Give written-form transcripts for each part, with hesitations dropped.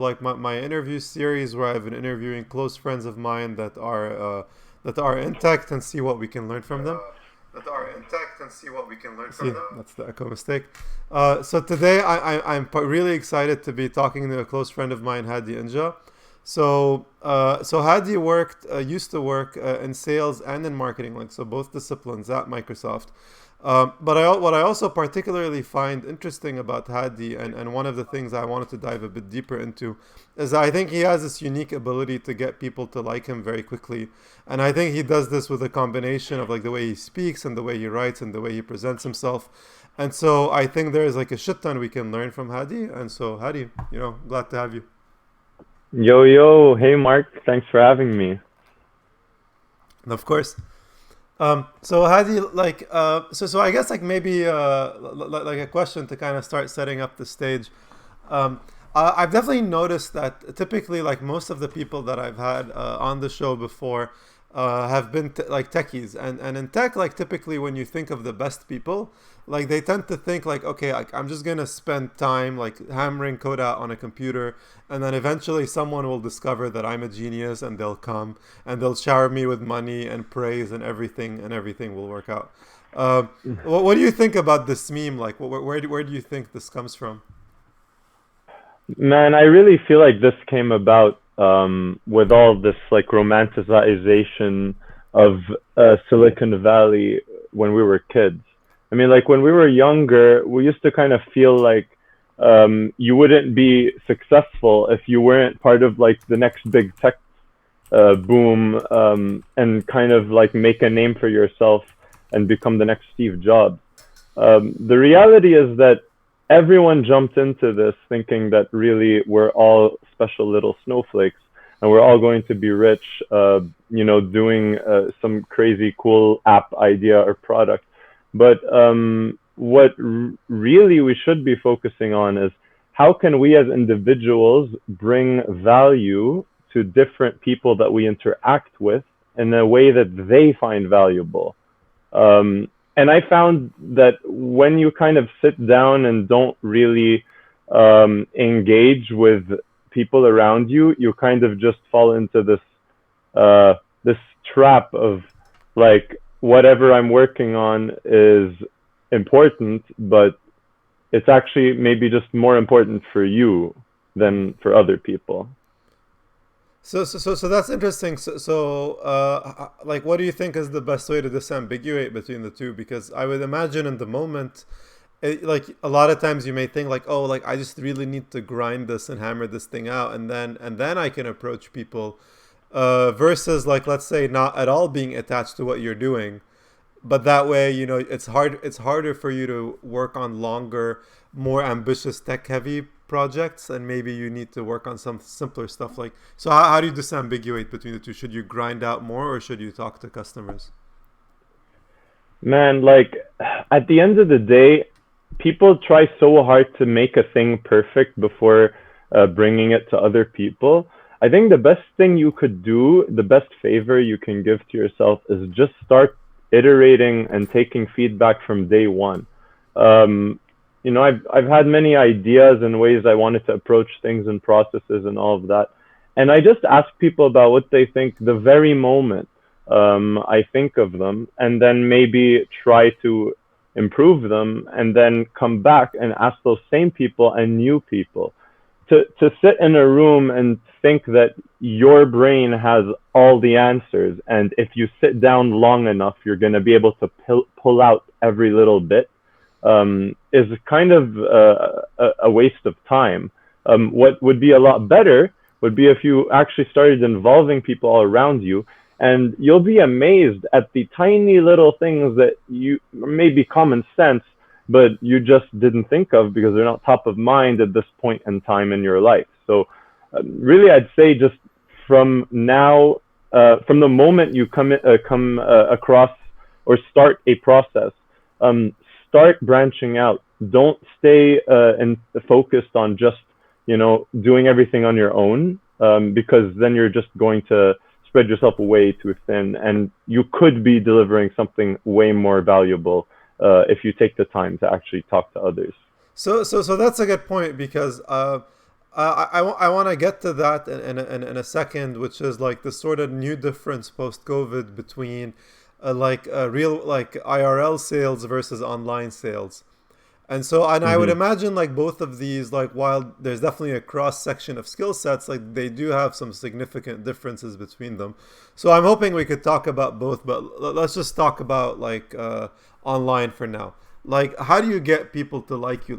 like my interview series where I've been interviewing close friends of mine that are intact and see what we can learn from them. See, that's the echo mistake. So today I'm really excited to be talking to a close friend of mine, Hadi Inja. So Hadi used to work in sales and in marketing, like so both disciplines at Microsoft. What I also particularly find interesting about Hadi, and one of the things I wanted to dive a bit deeper into, is I think he has this unique ability to get people to like him very quickly. And I think he does this with a combination of like the way he speaks and the way he writes and the way he presents himself. And so I think there's like a shit ton we can learn from Hadi. And so Hadi, glad to have you. Yo, yo, hey Mark, thanks for having me. And of course. So Hadi, so I guess like maybe like a question to kind of start setting up the stage. I've definitely noticed that typically, like most of the people that I've had on the show before, have been like techies, and in tech, like typically when you think of the best people, like they tend to think like, okay, like I'm just gonna spend time like hammering code out on a computer, and then eventually someone will discover that I'm a genius, and they'll come and they'll shower me with money and praise and everything will work out. Uh, what do you think about this meme? Like, where do you think this comes from? Man, I really feel like this came about with all this like romanticization of Silicon Valley when we were kids. I mean, like when we were younger, we used to kind of feel like you wouldn't be successful if you weren't part of like the next big tech boom and kind of like make a name for yourself and become the next Steve Jobs. The reality is that everyone jumped into this thinking that really we're all special little snowflakes and we're all going to be rich, doing some crazy cool app idea or product. But really we should be focusing on is how can we as individuals bring value to different people that we interact with in a way that they find valuable. And I found that when you kind of sit down and don't really engage with people around you, you kind of just fall into this trap of like whatever I'm working on is important, but it's actually maybe just more important for you than for other people. So that's interesting. Like, what do you think is the best way to disambiguate between the two? Because I would imagine in the moment, like a lot of times you may think like, oh, like I just really need to grind this and hammer this thing out, and then I can approach people. Versus like, let's say not at all being attached to what you're doing, but that way, it's harder for you to work on longer, more ambitious tech heavy projects, and maybe you need to work on some simpler stuff. Like, so how do you disambiguate between the two? Should you grind out more, or should you talk to customers? Man, like at the end of the day, people try so hard to make a thing perfect before bringing it to other people. I think the best thing you could do, the best favor you can give to yourself is just start iterating and taking feedback from day one. Um, I've had many ideas and ways I wanted to approach things and processes and all of that. And I just ask people about what they think the very moment I think of them, and then maybe try to improve them, and then come back and ask those same people and new people to sit in a room and think that your brain has all the answers, and if you sit down long enough, you're going to be able to pull out every little bit, is kind of a waste of time. What would be a lot better would be if you actually started involving people all around you, and you'll be amazed at the tiny little things that you maybe common sense, but you just didn't think of because they're not top of mind at this point in time in your life. So, really, I'd say just from now, from the moment you come across or start a process, um, start branching out. Don't stay and focused on just doing everything on your own, because then you're just going to spread yourself way too thin, and you could be delivering something way more valuable if you take the time to actually talk to others. So that's a good point because I want to get to that in a second, which is like the sort of new difference post COVID between real like IRL sales versus online sales. And so, and I would Mm-hmm. imagine like both of these, like while there's definitely a cross section of skill sets, like they do have some significant differences between them. So I'm hoping we could talk about both, but let's just talk about online for now. Like, how do you get people to like you?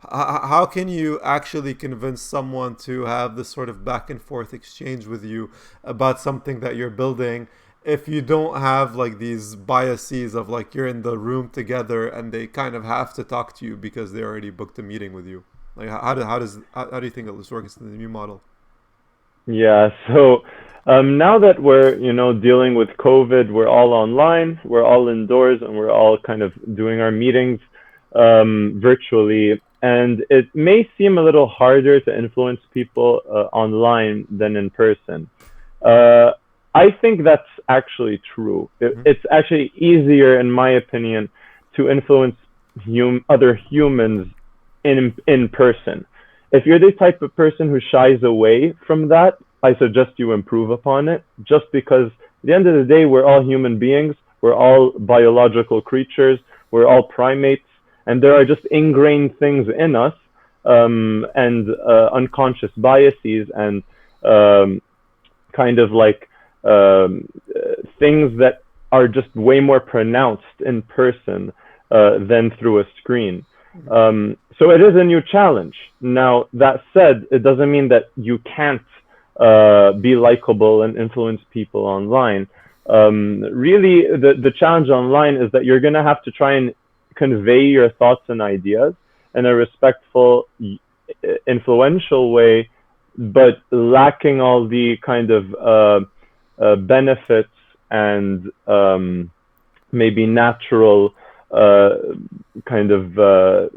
How can you actually convince someone to have this sort of back and forth exchange with you about something that you're building if you don't have like these biases of like you're in the room together and they kind of have to talk to you because they already booked a meeting with you? Like, how do you think this works in the new model? Yeah, so now that we're, dealing with COVID, we're all online, we're all indoors, and we're all kind of doing our meetings virtually. And it may seem a little harder to influence people online than in person. Uh, I think that's actually true. Mm-hmm. It's actually easier, in my opinion, to influence other humans in person. If you're the type of person who shies away from that, I suggest you improve upon it. Just because at the end of the day, we're all human beings. We're all biological creatures. We're all primates, and there are just ingrained things in us, and unconscious biases and um, kind of like things that are just way more pronounced in person than through a screen. So it is a new challenge. Now, that said, it doesn't mean that you can't be likable and influence people online. Really, the challenge online is that you're going to have to try and convey your thoughts and ideas in a respectful, influential way, but lacking all the kind of benefits and maybe natural uh, kind of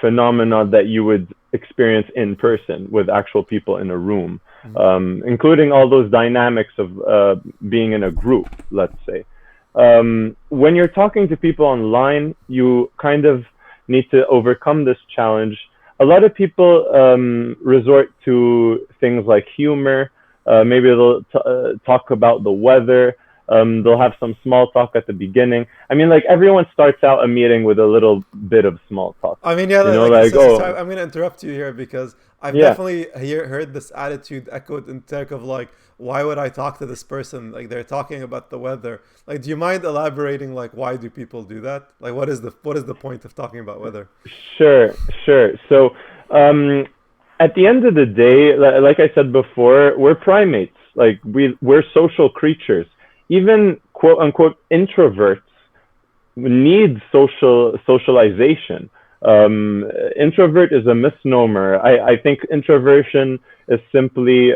phenomena that you would experience in person with actual people in a room, Mm-hmm. including all those dynamics of being in a group, let's say. When you're talking to people online, you kind of need to overcome this challenge. A lot of people resort to things like humor. Maybe they'll talk about the weather. They'll have some small talk at the beginning. I mean, like everyone starts out a meeting with a little bit of small talk. I mean, yeah, Like, so oh, I'm going to interrupt you here because I've yeah, definitely heard this attitude echoed in tech of like, why would I talk to this person? Like, they're talking about the weather. Like, do you mind elaborating? Like, why do people do that? Like, what is the point of talking about weather? sure, sure. So, at the end of the day, like I said before, we're primates. Like we're social creatures. Even quote unquote introverts need socialization. Introvert is a misnomer. I think introversion is simply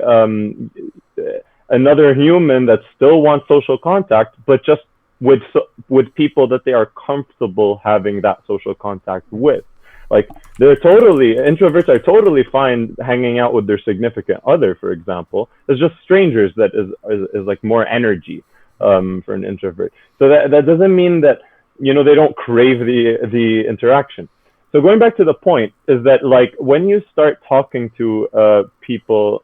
another human that still wants social contact, but just with people that they are comfortable having that social contact with. Like introverts are totally fine hanging out with their significant other, for example. It's just strangers that is like more energy for an introvert. So that doesn't mean that they don't crave the interaction. So going back to the point is that like when you start talking to people,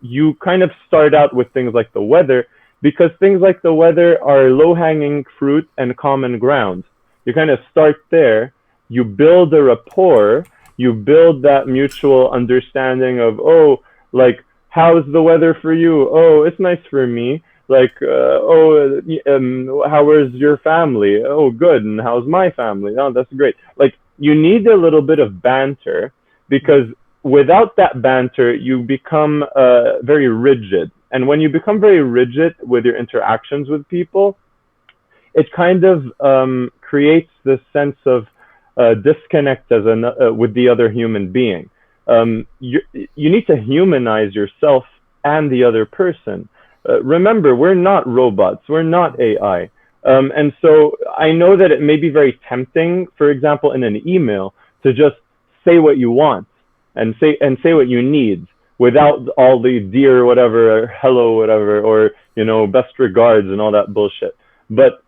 you kind of start out with things like the weather, because things like the weather are low hanging fruit and common ground. You kind of start there, you build a rapport, you build that mutual understanding of, oh, like how's the weather for you? Oh, it's nice for me. Like, how is your family? Oh, good. And how's my family? Oh, that's great. Like, you need a little bit of banter, because without that banter, you become very rigid. And when you become very rigid with your interactions with people, it kind of creates this sense of disconnect with the other human being. You need to humanize yourself and the other person. Remember, we're not robots. We're not AI. And so I know that it may be very tempting, for example, in an email, to just say what you want and say what you need without all the dear whatever, or hello whatever, or best regards and all that bullshit. But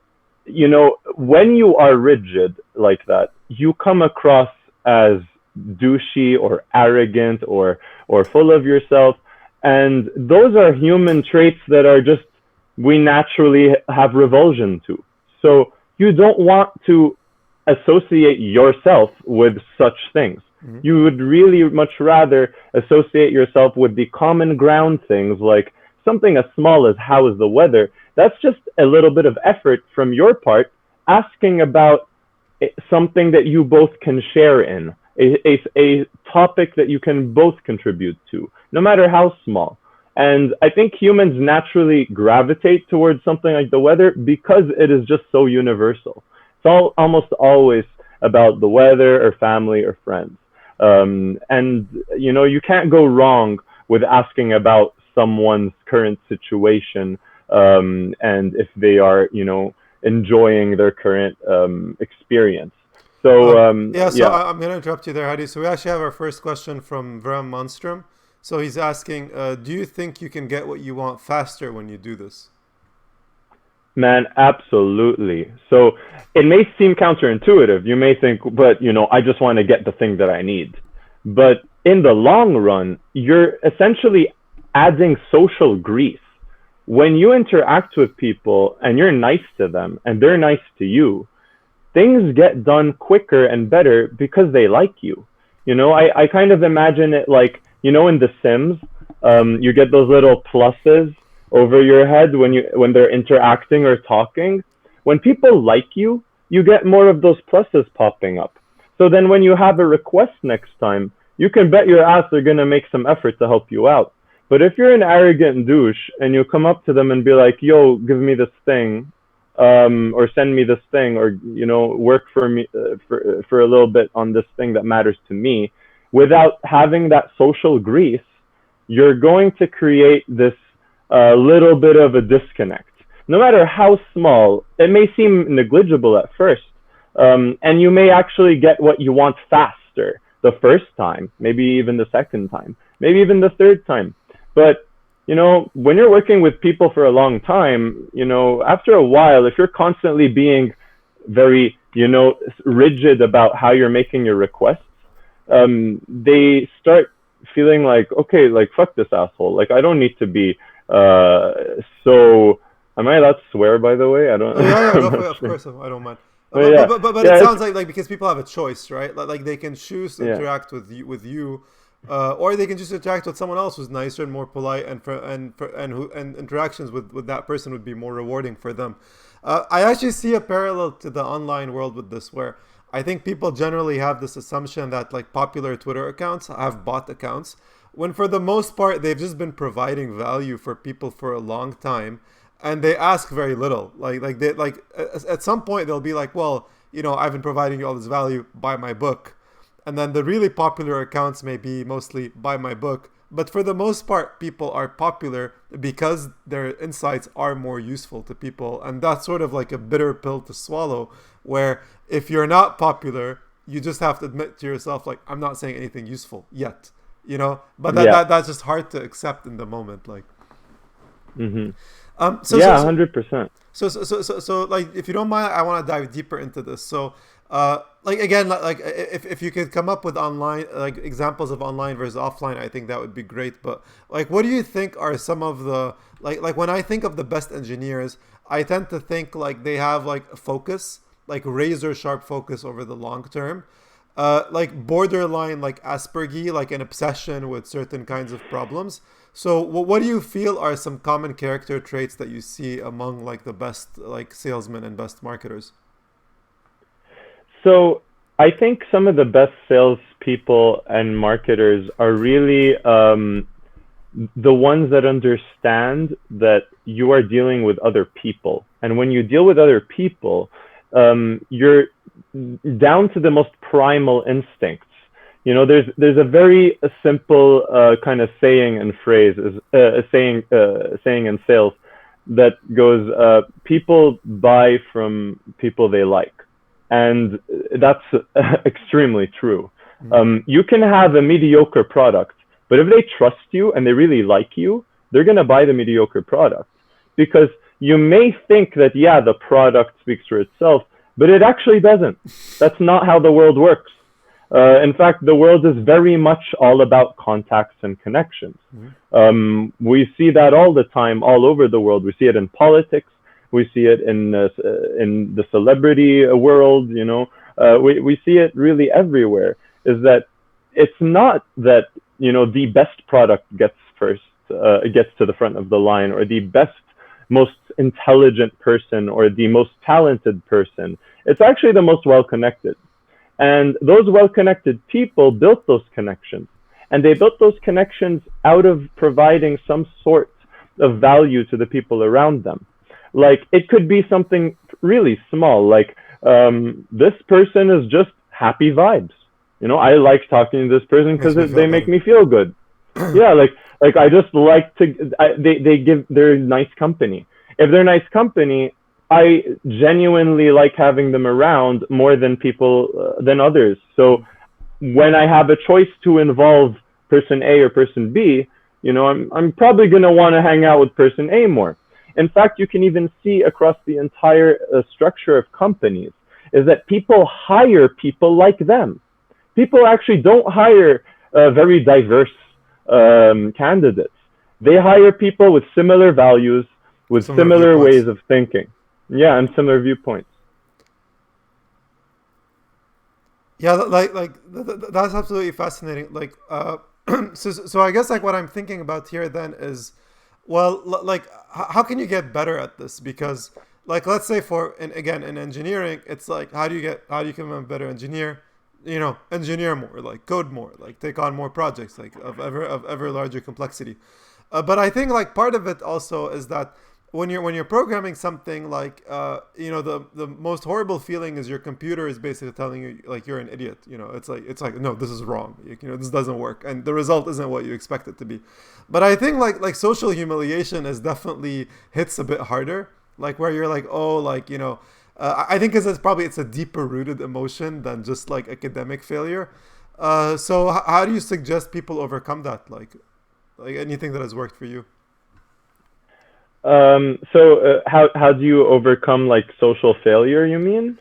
when you are rigid like that, you come across as douchey or arrogant or full of yourself. And those are human traits that are just, we naturally have revulsion to. So you don't want to associate yourself with such things. Mm-hmm. You would really much rather associate yourself with the common ground things, like something as small as how is the weather. That's just a little bit of effort from your part, asking about something that you both can share in, a topic that you can both contribute to, no matter how small. And I think humans naturally gravitate towards something like the weather because it is just so universal. It's almost always about the weather or family or friends. And, you know, you can't go wrong with asking about someone's current situation and if they are, you know, enjoying their current experience. So, I'm going to interrupt you there, Hadi. So we actually have our first question from Bram Monstrom. So he's asking, do you think you can get what you want faster when you do this? Man, absolutely. So it may seem counterintuitive. You may think, but, you know, I just want to get the thing that I need. But in the long run, you're essentially adding social grease. When you interact with people and you're nice to them and they're nice to you, things get done quicker and better because they like you. You know, I kind of imagine it like, you know, in The Sims, you get those little pluses over your head when they're interacting or talking. When people like you, you get more of those pluses popping up. So then when you have a request next time, you can bet your ass they're going to make some effort to help you out. But if you're an arrogant douche and you come up to them and be like, yo, give me this thing, or send me this thing, or, you know, work for me for a little bit on this thing that matters to me, without having that social grease, you're going to create this little bit of a disconnect. No matter how small, it may seem negligible at first, and you may actually get what you want faster the first time, maybe even the second time, maybe even the third time. But, you know, when you're working with people for a long time, you know, after a while, if you're constantly being very, you know, rigid about how you're making your requests, they start feeling like, okay, like, fuck this asshole. Like, I don't need to be so... Am I allowed to swear, by the way? I don't... Of course, I don't mind. But it sounds like because people have a choice, right? Like they can choose to interact with you, or they can just interact with someone else who's nicer and more polite, and interactions with that person would be more rewarding for them. I actually see a parallel to the online world with this, where I think people generally have this assumption that like popular Twitter accounts have bot accounts, when for the most part they've just been providing value for people for a long time. And they ask very little. At some point they'll be like, well, you know, I've been providing you all this value, buy my book. And then the really popular accounts may be mostly buy my book. But for the most part, people are popular because their insights are more useful to people. And that's sort of like a bitter pill to swallow, where if you're not popular, you just have to admit to yourself, like, I'm not saying anything useful yet, you know? But that's just hard to accept in the moment. Like, 100%. So, like, if you don't mind, I want to dive deeper into this. So, if you could come up with online, like, examples of online versus offline, I think that would be great. But, like, what do you think are some of the, like when I think of the best engineers, I tend to think like they have like a focus, like razor sharp focus over the long term, like borderline, like Asperger, like an obsession with certain kinds of problems. So what do you feel are some common character traits that you see among like the best like salesmen and best marketers? So I think some of the best salespeople and marketers are really the ones that understand that you are dealing with other people. And when you deal with other people, you're down to the most primal instincts. You know, there's a very simple kind of saying and phrase, saying in sales that goes, people buy from people they like. And that's extremely true. You can have a mediocre product, but if they trust you and they really like you, they're going to buy the mediocre product. Because you may think that, yeah, the product speaks for itself, but it actually doesn't. That's not how the world works. In fact, the world is very much all about contacts and connections. We see that all the time, all over the world. We see it in politics. We see it in the celebrity world. We see it really everywhere. Is that it's not that the best product gets first, gets to the front of the line, or the best, most intelligent person, or the most talented person. It's actually the most well-connected. And those well-connected people built those connections. And they built those connections out of providing some sort of value to the people around them. Like, it could be something really small, like this person is just happy vibes. I like talking to this person because they make me feel good. Yeah, like I just like to, they're nice company. If they're nice company, I genuinely like having them around more than than others. So when I have a choice to involve person A or person B, I'm probably going to want to hang out with person A more. In fact, you can even see across the entire structure of companies is that people hire people like them. People actually don't hire very diverse candidates. They hire people with similar values, with similar ways of thinking. Yeah, and similar viewpoints. Yeah, that's absolutely fascinating. Like, so I guess like what I'm thinking about here then is, well, like how can you get better at this? Because like let's say in engineering, it's like how do you become a better engineer? Engineer more, like code more, like take on more projects, like of ever larger complexity. But I think like part of it also is that when you're programming something, like the most horrible feeling is your computer is basically telling you like you're an idiot. It's like no, this is wrong. This doesn't work, and the result isn't what you expect it to be. But I think like social humiliation is definitely hits a bit harder. Like where you're like, oh, like I think it's a deeper rooted emotion than just like academic failure. So how do you suggest people overcome that? Like anything that has worked for you? How do you overcome like social failure, you mean?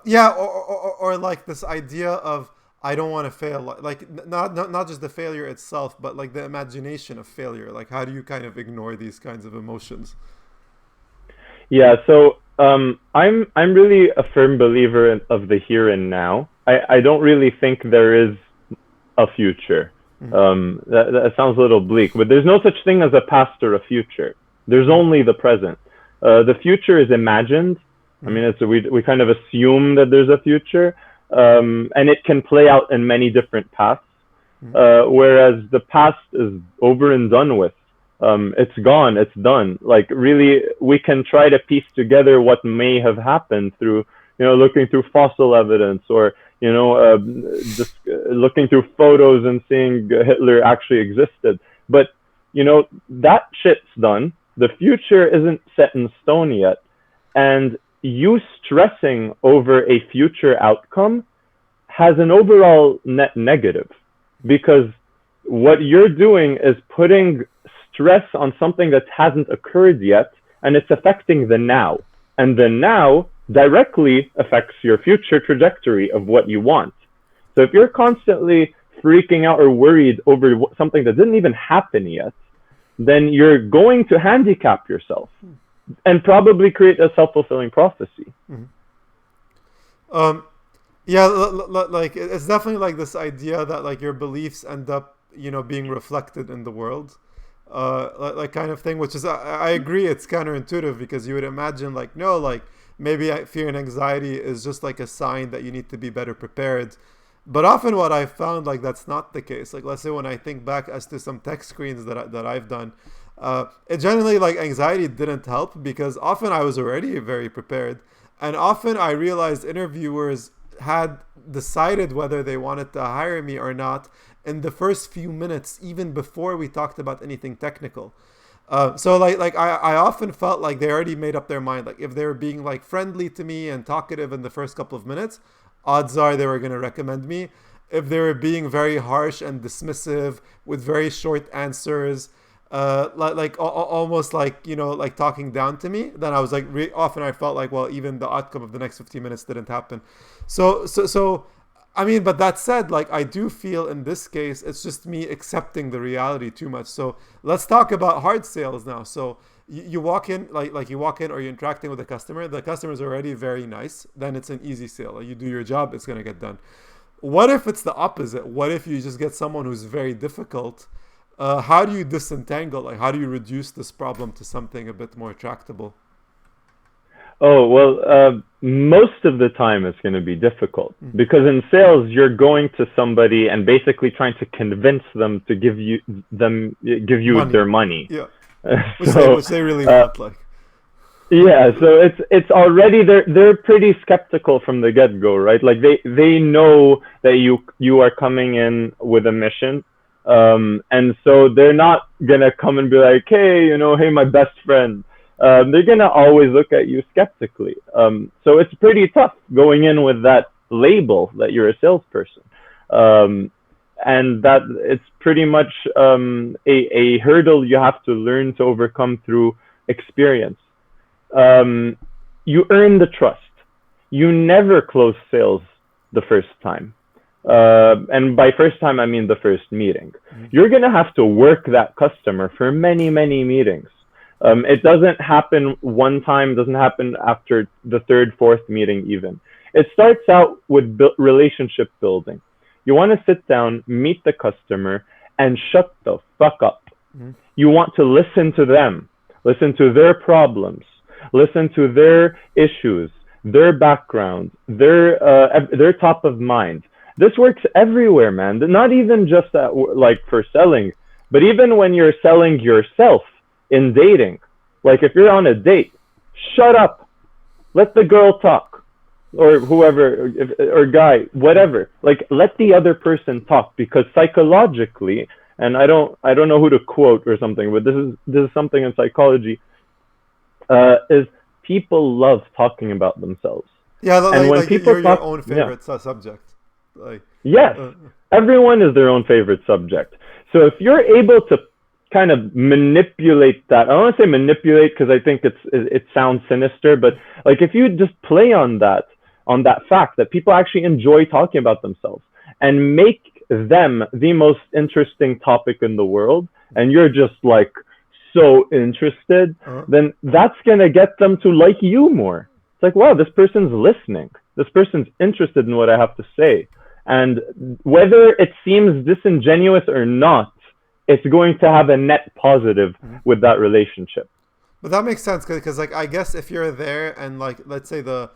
Yeah, or like this idea of I don't want to fail, like not just the failure itself, but like the imagination of failure. Like how do you kind of ignore these kinds of emotions? Yeah, so I'm really a firm believer of the here and now. I don't really think there is a future. That sounds a little bleak, but there's no such thing as a past or a future. There's only the present. The future is imagined. I mean, we kind of assume that there's a future, and it can play out in many different paths. Whereas the past is over and done with. It's gone. It's done. Like really, we can try to piece together what may have happened through, looking through fossil evidence, or just looking through photos and seeing Hitler actually existed. But that shit's done. The future isn't set in stone yet, and you stressing over a future outcome has an overall net negative, because what you're doing is putting stress on something that hasn't occurred yet, and it's affecting the now. And the now directly affects your future trajectory of what you want. So if you're constantly freaking out or worried over something that didn't even happen yet, then you're going to handicap yourself and probably create a self-fulfilling prophecy. Yeah, like it's definitely like this idea that like your beliefs end up, being reflected in the world. Like kind of thing, which is I agree, it's counterintuitive, because you would imagine like no, like maybe fear and anxiety is just like a sign that you need to be better prepared. But often what I've found, like that's not the case. Like let's say when I think back as to some tech screens that I've done, it generally like anxiety didn't help, because often I was already very prepared, and often I realized interviewers had decided whether they wanted to hire me or not in the first few minutes, even before we talked about anything technical. So I often felt like they already made up their mind. Like if they were being like friendly to me and talkative in the first couple of minutes, odds are they were going to recommend me. If they were being very harsh and dismissive with very short answers, almost like like talking down to me, then I was like often I felt like, well, even the outcome of the next 15 minutes didn't happen. So I mean, but that said, like I do feel in this case, it's just me accepting the reality too much. So let's talk about hard sales now. So you walk in, like you walk in, or you're interacting with the customer. The customer is already very nice. Then it's an easy sale. Like you do your job, it's gonna get done. What if it's the opposite? What if you just get someone who's very difficult? How do you disentangle? Like how do you reduce this problem to something a bit more tractable? Oh, well, most of the time it's going to be difficult Mm. because in sales you're going to somebody and basically trying to convince them to give you Money, their money. yeah, So which they really uh, want. Like, yeah, so it's already they're pretty skeptical from the get-go, right? Like they know that you are coming in with a mission. And so they're not gonna come and be like, hey, hey, my best friend. They're gonna always look at you skeptically. So it's pretty tough going in with that label that you're a salesperson. Um, and that it's pretty much a hurdle you have to learn to overcome through experience. um, you earn the trust. You never close sales the first time. And by first time, I mean the first meeting. mm-hmm. You're going to have to work that customer for many, many meetings. It doesn't happen one time, doesn't happen after the third, fourth meeting even. It starts out with relationship building. You want to sit down, meet the customer, and shut the fuck up. Mm-hmm. You want to listen to them, listen to their problems, listen to their issues, their background, their top of mind. This works everywhere, man. Not even just like for selling, but even when you're selling yourself in dating. Like if you're on a date, shut up, let the girl talk, or whoever, or guy, whatever. Like let the other person talk, because psychologically, and I don't know who to quote or something, but this is something in psychology. Is people love talking about themselves, Yeah, and when like people you're your talk, own yeah, favorite subject. Like, yes, uh, everyone is their own favorite subject. So if you're able to kind of manipulate that, I don't want to say manipulate because I think it sounds sinister, but like if you just play on that fact that people actually enjoy talking about themselves and make them the most interesting topic in the world, and you're just like so interested, uh, then that's gonna get them to like you more. It's like, wow, this person's listening. This person's interested in what I have to say. And whether it seems disingenuous or not, it's going to have a net positive mhm. with that relationship. But that makes sense because like I guess if you're there and like let's say the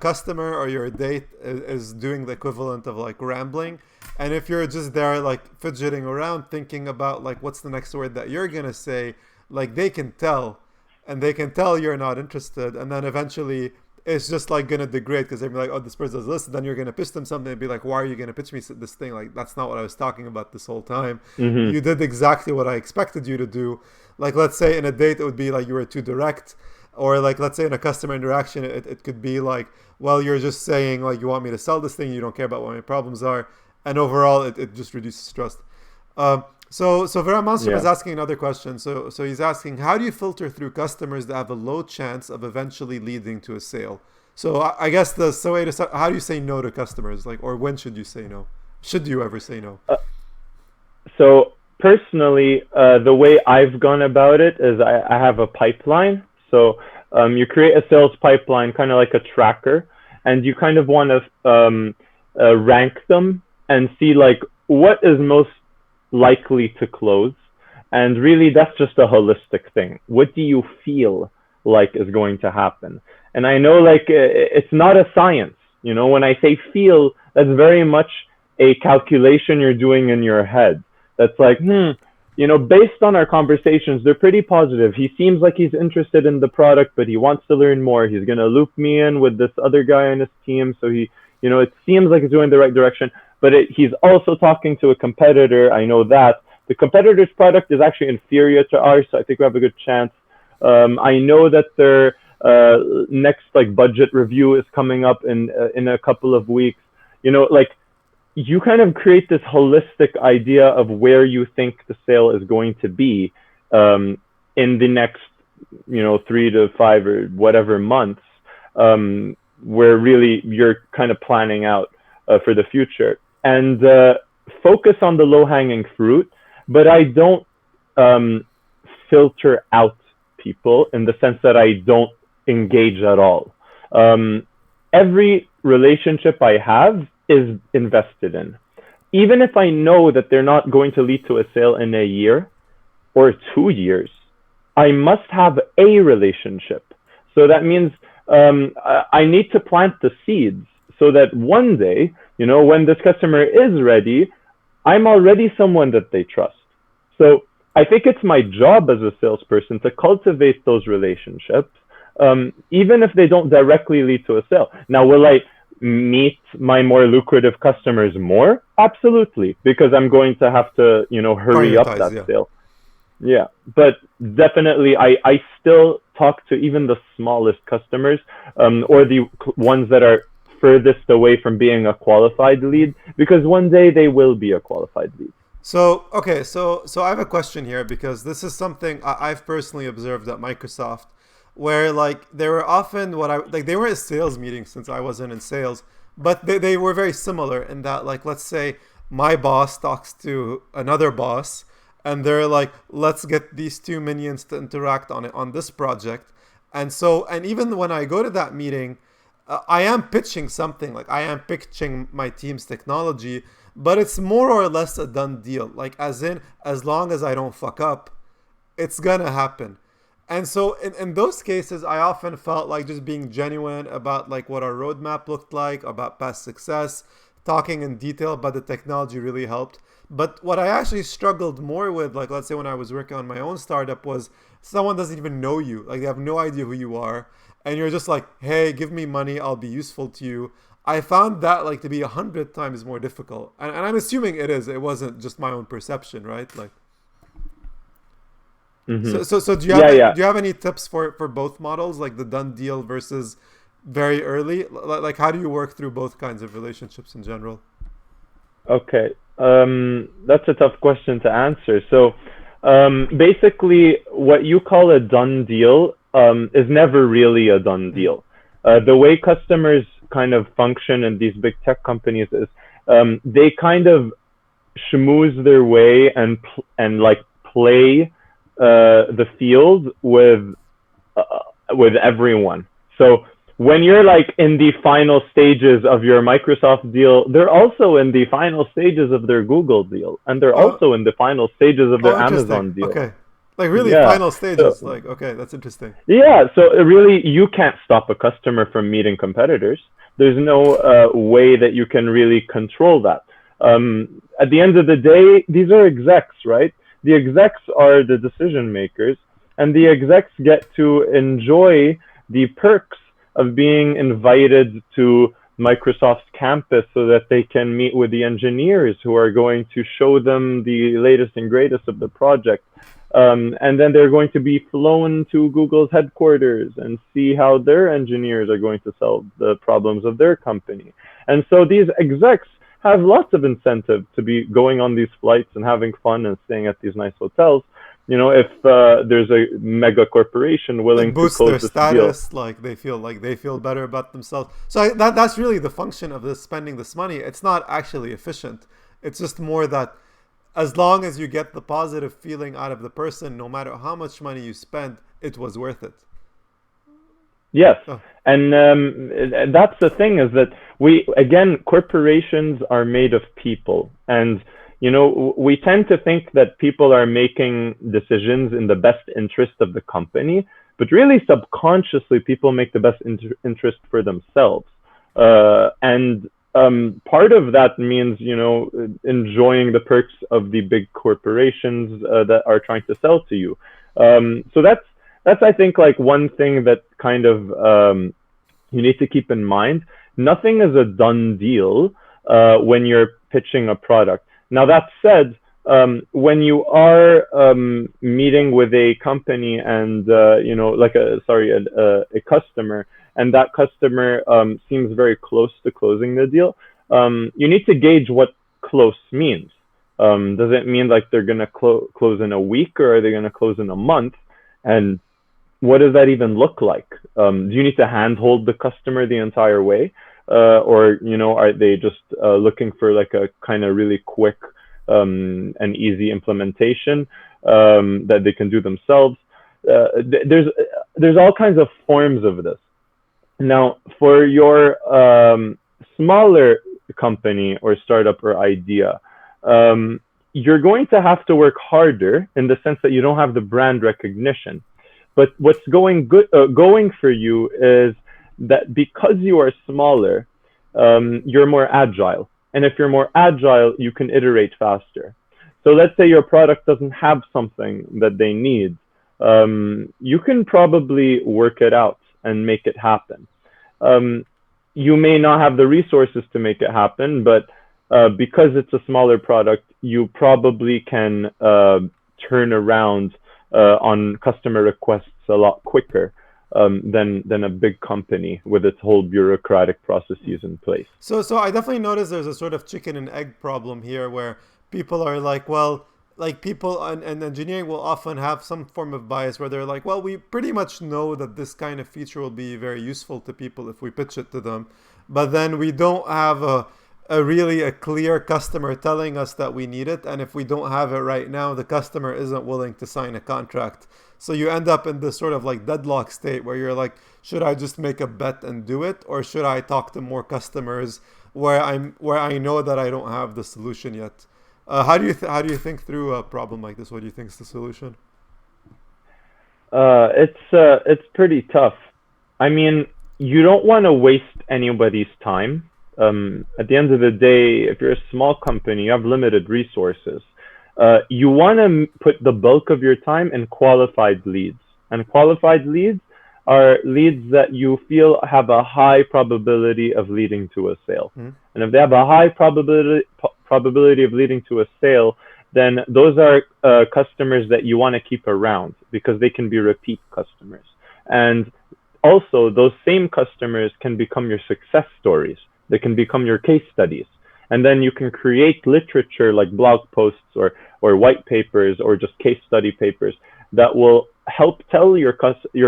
customer or your date is doing the equivalent of like rambling, and if you're just there like fidgeting around thinking about like what's the next word that you're gonna say, like they can tell, and they can tell you're not interested, and then eventually it's just like gonna degrade because they're like, oh, this person does this. Then you're gonna pitch them something and be like, why are you gonna pitch me this thing? Like that's not what I was talking about this whole time. Mm-hmm. You did exactly what I expected you to do. Like let's say in a date it would be like you were too direct, or like let's say in a customer interaction it could be like, well, you're just saying like you want me to sell this thing, you don't care about what my problems are, and overall it just reduces trust. So Vera Monstrom is Yeah. asking another question. So he's asking, how do you filter through customers that have a low chance of eventually leading to a sale? So I guess the way to start, how do you say no to customers? Like, or when should you say no? Should you ever say no? So personally, the way I've gone about it is I have a pipeline. So you create a sales pipeline, kind of like a tracker, and you kind of want to rank them and see like what is most likely to close. And really, that's just a holistic thing. What do you feel like is going to happen? And I know like it's not a science. When I say feel, that's very much a calculation you're doing in your head. That's like, based on our conversations, they're pretty positive. He seems like he's interested in the product, but he wants to learn more. He's going to loop me in with this other guy on his team. So it seems like he's going the right direction, but he's also talking to a competitor. I know that the competitor's product is actually inferior to ours. So I think we have a good chance. I know that their next like budget review is coming up in a couple of weeks. Like, you kind of create this holistic idea of where you think the sale is going to be in the next 3 to 5 or whatever months, where really you're kind of planning out for the future, and focus on the low-hanging fruit, but I don't filter out people in the sense that I don't engage at all. Every relationship I have is invested in. Even if I know that they're not going to lead to a sale in a year or 2 years, I must have a relationship. So that means I need to plant the seeds so that one day, when this customer is ready, I'm already someone that they trust. So I think it's my job as a salesperson to cultivate those relationships, even if they don't directly lead to a sale. Now, will I meet my more lucrative customers more? Absolutely, because I'm going to have to, hurry up that sale. Yeah, but definitely I still talk to even the smallest customers, or the ones that are furthest away from being a qualified lead, because one day they will be a qualified lead. So, okay, so I have a question here, because this is something I've personally observed at Microsoft, where they were often they were a sales meeting since I wasn't in sales, but they were very similar in that, let's say my boss talks to another boss, and they're like, let's get these two minions to interact on this project. And even when I go to that meeting, I am pitching something, I am pitching my team's technology, but it's more or less a done deal. As long as I don't fuck up, it's gonna happen. And so in those cases, I often felt like just being genuine about what our roadmap looked like, about past success, talking in detail about the technology really helped. But what I actually struggled more with, let's say when I was working on my own startup, was someone doesn't even know you. They have no idea who you are. And you're just like, hey, give me money, I'll be useful to you. I found that to be 100 times more difficult. And I'm assuming it is. It wasn't just my own perception, right? Mm-hmm. So do you have any tips for both models, the done deal versus very early? How do you work through both kinds of relationships in general? Okay, that's a tough question to answer. So basically, what you call a done deal is never really a done deal. The way customers kind of function in these big tech companies is they kind of schmooze their way and play the field with everyone. So when you're in the final stages of your Microsoft deal, they're also in the final stages of their Google deal, and they're also in the final stages of their Amazon deal. Okay. Final stages. So, okay, that's interesting. Yeah, so really, you can't stop a customer from meeting competitors. There's no way that you can really control that. At the end of the day, these are execs, right? The execs are the decision makers, and the execs get to enjoy the perks of being invited to Microsoft's campus so that they can meet with the engineers who are going to show them the latest and greatest of the project. And then they're going to be flown to Google's headquarters and see how their engineers are going to solve the problems of their company. And so these execs have lots of incentive to be going on these flights and having fun and staying at these nice hotels. If there's a mega corporation willing to close their this status, deal. they feel better about themselves. So that's really the function of this, spending this money. It's not actually efficient. It's just more that as long as you get the positive feeling out of the person, no matter how much money you spend, it was worth it. Yes. Oh. And that's the thing, is that corporations are made of people. And, we tend to think that people are making decisions in the best interest of the company, but really subconsciously people make the best interest for themselves. And part of that means, enjoying the perks of the big corporations that are trying to sell to you. So that's I think one thing that kind of you need to keep in mind. Nothing is a done deal when you're pitching a product. Now that said, when you are meeting with a company and a customer, and that customer seems very close to closing the deal, you need to gauge what close means. Does it mean they're going to close in a week, or are they going to close in a month? And what does that even look like? Do you need to handhold the customer the entire way? or are they just looking for like a kind of really quick and easy implementation that they can do themselves? There's all kinds of forms of this. Now, for your smaller company or startup or idea, you're going to have to work harder in the sense that you don't have the brand recognition. But what's going for you is that because you are smaller, you're more agile. And if you're more agile, you can iterate faster. So let's say your product doesn't have something that they need. You can probably work it out and make it happen. You may not have the resources to make it happen, but because it's a smaller product, you probably can turn around on customer requests a lot quicker than a big company with its whole bureaucratic processes in place. So I definitely notice there's a sort of chicken and egg problem here where people are like, well, like people and engineering will often have some form of bias where they're like, well, we pretty much know that this kind of feature will be very useful to people if we pitch it to them, but then we don't have a really a clear customer telling us that we need it, and if we don't have it right now, the customer isn't willing to sign a contract. So you end up in this sort of like deadlock state where you're like, should I just make a bet and do it, or should I talk to more customers where I know that I don't have the solution yet? How do you think through a problem like this? What do you think is the solution? It's pretty tough. I mean, you don't want to waste anybody's time. At the end of the day, if you're a small company, you have limited resources. You want to put the bulk of your time in qualified leads. And qualified leads are leads that you feel have a high probability of leading to a sale. Mm-hmm. And if they have a high probability of leading to a sale, then those are customers that you want to keep around because they can be repeat customers. And also, those same customers can become your success stories. They can become your case studies. And then you can create literature like blog posts or white papers or just case study papers that will help tell your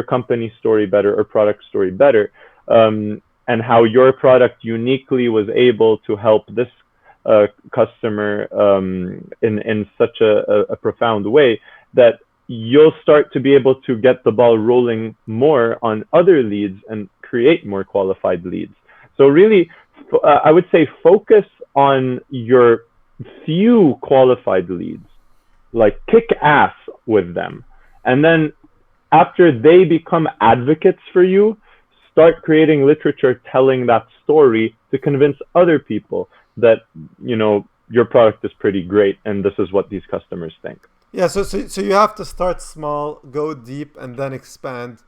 company story better or product story better, and how your product uniquely was able to help this customer in such a profound way that you'll start to be able to get the ball rolling more on other leads and create more qualified leads. So really, I would say focus on your few qualified leads, like kick ass with them. And then after they become advocates for you, start creating literature telling that story to convince other people that, your product is pretty great and this is what these customers think. Yeah, so you have to start small, go deep, and then expand.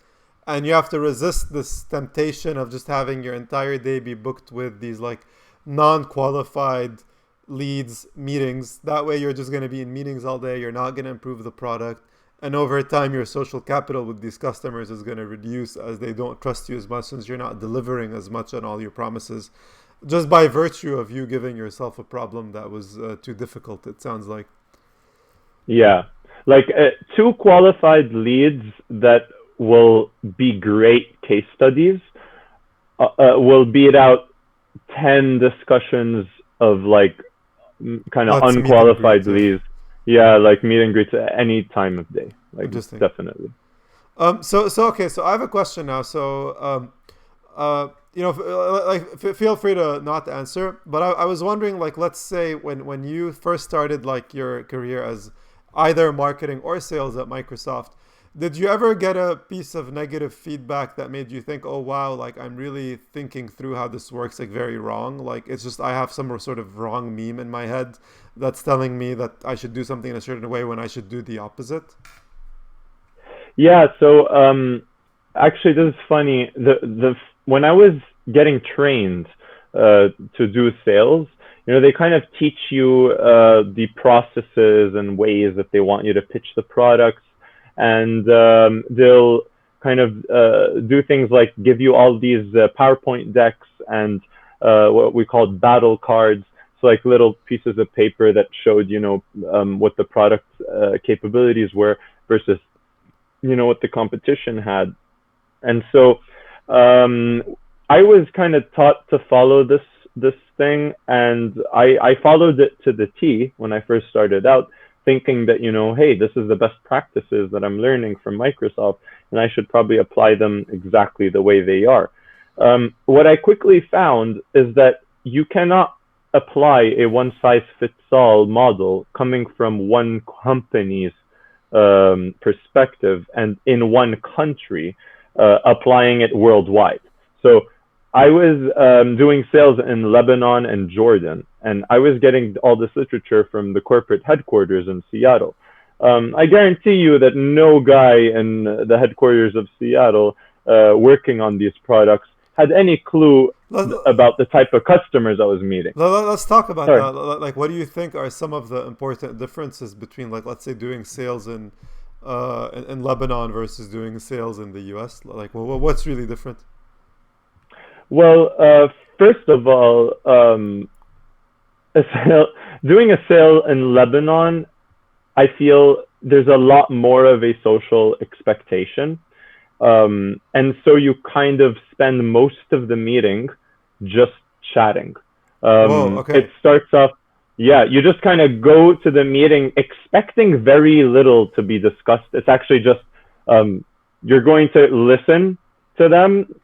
And you have to resist this temptation of just having your entire day be booked with these like non-qualified leads meetings. That way you're just going to be in meetings all day. You're not going to improve the product. And over time, your social capital with these customers is going to reduce as they don't trust you as much since you're not delivering as much on all your promises. Just by virtue of you giving yourself a problem that was too difficult, it sounds like. Yeah. Like 2 qualified leads that will be great case studies will beat out 10 discussions of like kind of unqualified leads. Yeah, like meet and greets at any time of day. Like definitely. So I have a question now. So feel free to not answer, but I was wondering, like, let's say when you first started like your career as either marketing or sales at Microsoft, did you ever get a piece of negative feedback that made you think, oh wow, like I'm really thinking through how this works like very wrong? Like it's just I have some sort of wrong meme in my head that's telling me that I should do something in a certain way when I should do the opposite? Yeah, so actually this is funny. When I was getting trained to do sales, they kind of teach you the processes and ways that they want you to pitch the products. And they'll kind of do things like give you all these PowerPoint decks and what we call battle cards. So like little pieces of paper that showed, what the product capabilities were versus, what the competition had. And so I was kind of taught to follow this thing, and I followed it to the T when I first started out, thinking that, hey, this is the best practices that I'm learning from Microsoft, and I should probably apply them exactly the way they are. What I quickly found is that you cannot apply a one-size-fits-all model coming from one company's perspective and in one country, applying it worldwide. So I was doing sales in Lebanon and Jordan, and I was getting all this literature from the corporate headquarters in Seattle. I guarantee you that no guy in the headquarters of Seattle working on these products had any clue about the type of customers I was meeting. Let's talk about that. Like, what do you think are some of the important differences between, like, let's say, doing sales in Lebanon versus doing sales in the U.S.? Like, what's really different? Well, first of all, doing a sale in Lebanon, I feel there's a lot more of a social expectation. And so you kind of spend most of the meeting just chatting. It starts off, you just kind of go to the meeting expecting very little to be discussed. It's actually just, you're going to listen to them,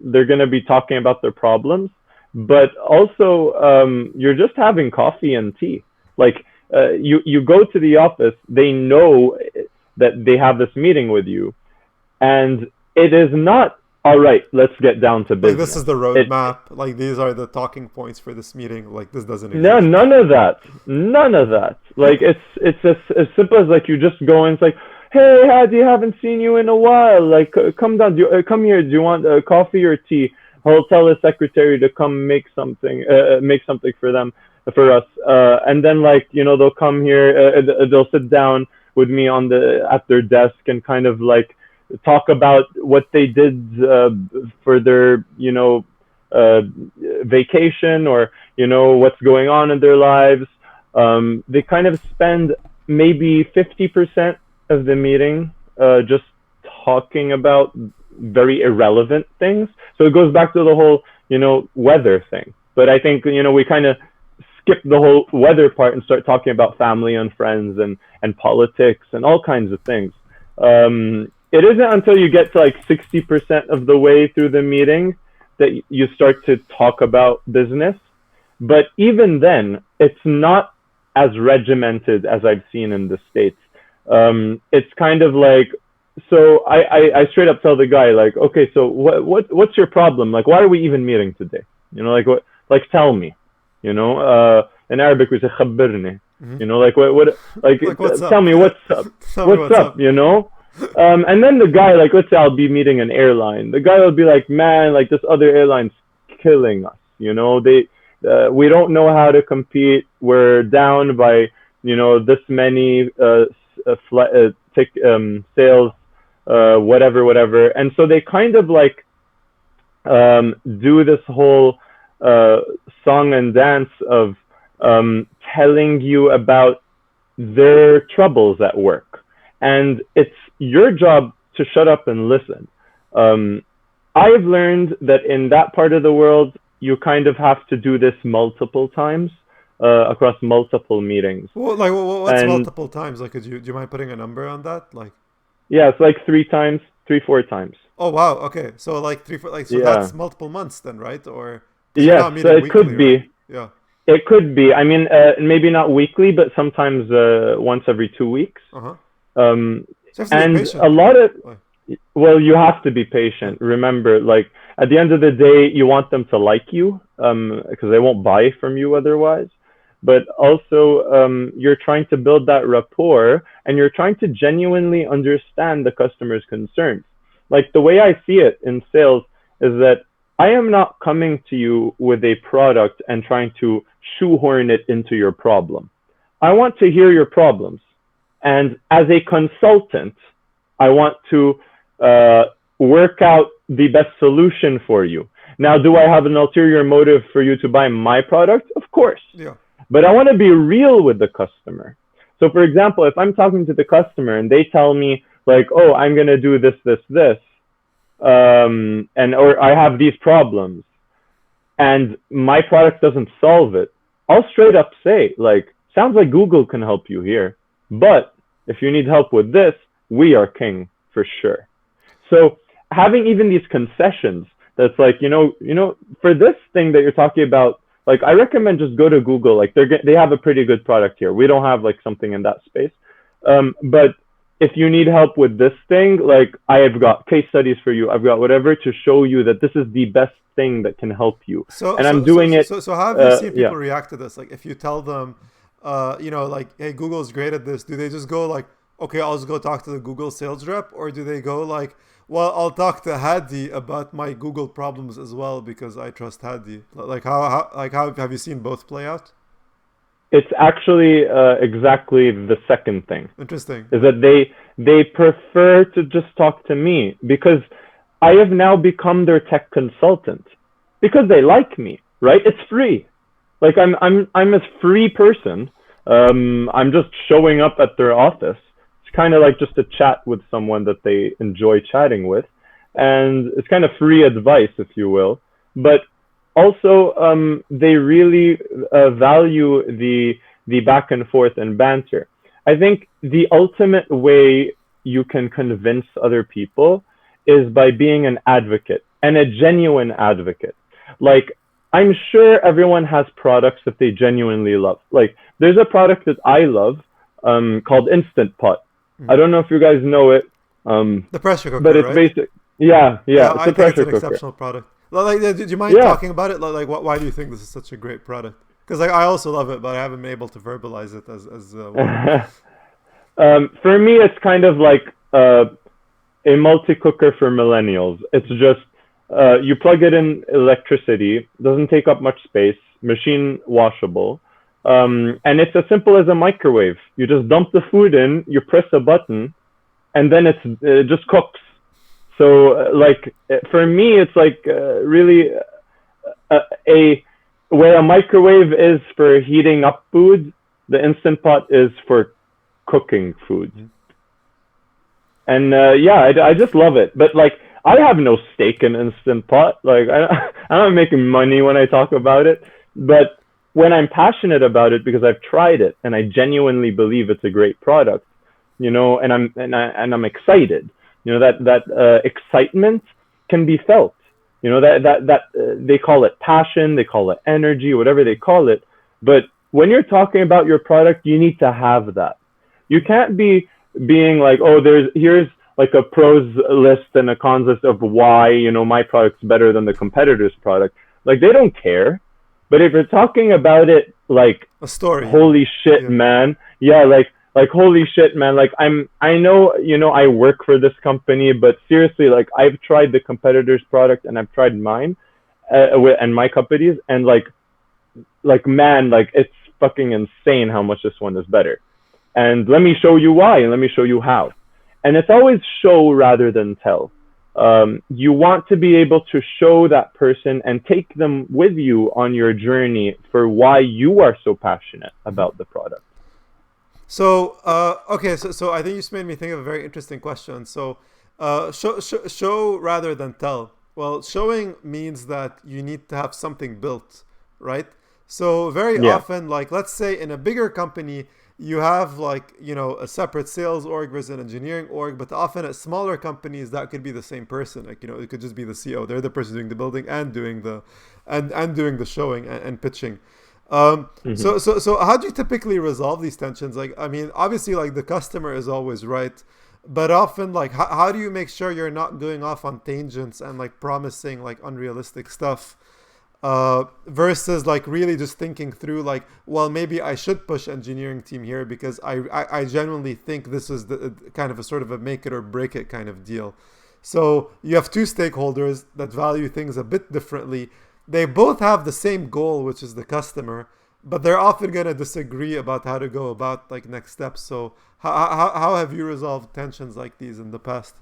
they're going to be talking about their problems, but also you're just having coffee and tea. Like, you go to the office, they know that they have this meeting with you, and it is not, all right, let's get down to business. Like, this is the roadmap. Like, these are the talking points for this meeting. Like, this doesn't exist. No, none of that. Like, it's as simple as, like, you just go and it's like, hey, Hadi, haven't seen you in a while. Like, come down. Come here. Do you want coffee or tea? I'll tell the secretary to come make something for us. And then, like, they'll come here. They'll sit down with me at their desk and kind of, like, talk about what they did for their, vacation, or, what's going on in their lives. They kind of spend maybe 50% of the meeting just talking about very irrelevant things. So it goes back to the whole, weather thing. But I think, we kind of skip the whole weather part and start talking about family and friends and politics and all kinds of things. It isn't until you get to like 60% of the way through the meeting that you start to talk about business. But even then, it's not as regimented as I've seen in the States. It's kind of like, so I straight up tell the guy, like, okay, so what's your problem? Like, why are we even meeting today? Like tell me, in Arabic we say khabbirni, like tell me what's up, and then the guy, like, let's say I'll be meeting an airline. The guy will be like, man, like, this other airline's killing us. We don't know how to compete. We're down by, this many sales, whatever. And so they kind of like do this whole song and dance of telling you about their troubles at work. And it's your job to shut up and listen. I've learned that in that part of the world, you kind of have to do this multiple times across multiple meetings. Well, like, what's multiple times? Like, do you mind putting a number on that? Like, yeah, it's like 4 times. Oh wow, okay. So like 3, 4, like, so that's multiple months then, right? Or yes, so it weekly, could be. Right? Yeah. It could be. I mean, maybe not weekly, but sometimes once every 2 weeks. So and a lot of, well, you have to be patient. Remember, like, at the end of the day, you want them to like you, because they won't buy from you otherwise. But also, you're trying to build that rapport, and you're trying to genuinely understand the customer's concerns. Like, the way I see it in sales is that I am not coming to you with a product and trying to shoehorn it into your problem. I want to hear your problems. And as a consultant, I want to work out the best solution for you. Now, do I have an ulterior motive for you to buy my product? Of course. Yeah. But I want to be real with the customer. So, for example, if I'm talking to the customer and they tell me, like, oh, I'm going to do this, and or I have these problems, and my product doesn't solve it, I'll straight up say, like, sounds like Google can help you here, but if you need help with this, we are king for sure. So having even these concessions, that's like, for this thing that you're talking about, like, I recommend just go to Google. Like, they have a pretty good product here. We don't have like something in that space, but if you need help with this thing, like, I have got case studies for you. I've got whatever to show you that this is the best thing that can help you. And I'm doing it. So how have you seen Yeah. people react to this? Like, if you tell them, like, hey, Google's great at this, do they just go like, okay, I'll just go talk to the Google sales rep, or do they go like, well, I'll talk to Hadi about my Google problems as well because I trust Hadi? Like, how have you seen both play out? It's actually exactly the second thing. Interesting. Is that they prefer to just talk to me because I have now become their tech consultant because they like me, right? It's free. Like, I'm a free person. I'm just showing up at their office. It's kind of like just a chat with someone that they enjoy chatting with, and it's kind of free advice, if you will. But also, they really value the back and forth and banter. I think the ultimate way you can convince other people is by being an advocate, and a genuine advocate. Like, I'm sure everyone has products that they genuinely love. Like, there's a product that I love called Instant Pot. I don't know if you guys know it. The pressure cooker, but it's right? basic. Yeah, Yeah, it's I a think pressure it's an cooker. exceptional product. Like, do you mind Yeah. talking about it? Like, why do you think this is such a great product? Because like, I also love it, but I haven't been able to verbalize it as well. For me, it's kind of like a multi-cooker for millennials. It's just you plug it in electricity, doesn't take up much space, machine washable, and it's as simple as a microwave. You just dump the food in, you press a button, and then it just cooks. So like, for me, it's like really a where a microwave is for heating up food, the Instant Pot is for cooking food. Mhm. And yeah, I just love it. But like, I have no stake in Instant Pot. Like, I'm not making money when I talk about it. But when I'm passionate about it because I've tried it and I genuinely believe it's a great product, and I'm excited. That excitement can be felt. That they call it passion, they call it energy, whatever they call it. But when you're talking about your product, you need to have that. You can't be being like, oh, here's like a pros list and a cons list of why my product's better than the competitor's product. Like, they don't care. But if you're talking about it like A story. holy shit, Yeah. man, yeah, like holy shit, man, like I know I work for this company, but seriously, like, I've tried the competitor's product and I've tried mine and my company's, and like man, like, it's fucking insane how much this one is better. And let me show you why, and let me show you how. And it's always show rather than tell. You want to be able to show that person and take them with you on your journey for why you are so passionate about the product. So okay, so I think you just made me think of a very interesting question. So show rather than tell. Well, showing means that you need to have something built, right? So very Yeah. often, like, let's say in a bigger company, you have like, a separate sales org versus an engineering org, but often at smaller companies that could be the same person. Like, it could just be the CEO. They're the person doing the building and doing the and doing the showing and pitching. So how do you typically resolve these tensions? Like, I mean, obviously, like, the customer is always right, but often, like, how do you make sure you're not going off on tangents and like promising like unrealistic stuff? Versus like really just thinking through like, well, maybe I should push engineering team here because I genuinely think this is the kind of a sort of a make it or break it kind of deal. So you have two stakeholders that value things a bit differently. They both have the same goal, which is the customer, but they're often going to disagree about how to go about like next steps. So how have you resolved tensions like these in the past?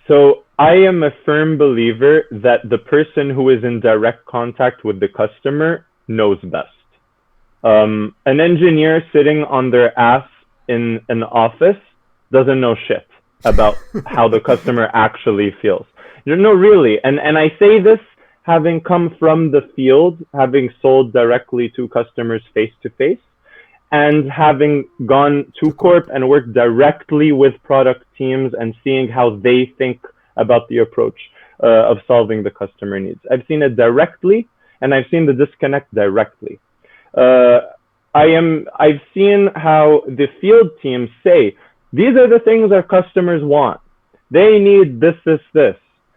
So I am a firm believer that the person who is in direct contact with the customer knows best. An engineer sitting on their ass in an office doesn't know shit. about how the customer actually feels. No, really. And I say this having come from the field, having sold directly to customers face to face, and having gone to To corp. corp and worked directly with product teams and seeing how they think about the approach of solving the customer needs. I've seen it directly, and I've seen the disconnect directly. Uh, I've seen how the field teams say, these are the things our customers want. They need this,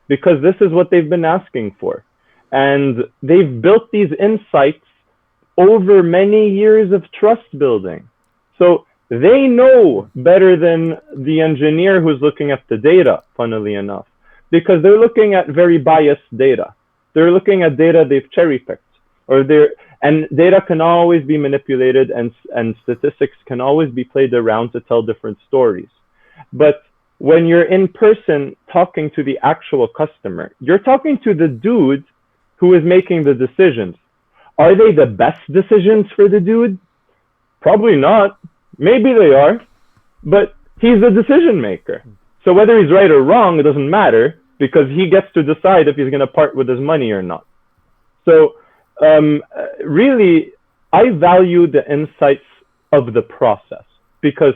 because this is what they've been asking for. And they've built these insights over many years of trust building. So they know better than the engineer who's looking at the data, funnily enough, because they're looking at very biased data. They're looking at data they've cherry picked, or and data can always be manipulated, and statistics can always be played around to tell different stories. But when you're in person talking to the actual customer, you're talking to the dude who is making the decisions. Are they the best decisions for the dude? Probably not. Maybe they are, but he's the decision maker. So whether he's right or wrong, it doesn't matter, because he gets to decide if he's going to part with his money or not. So really, I value the insights of the process, because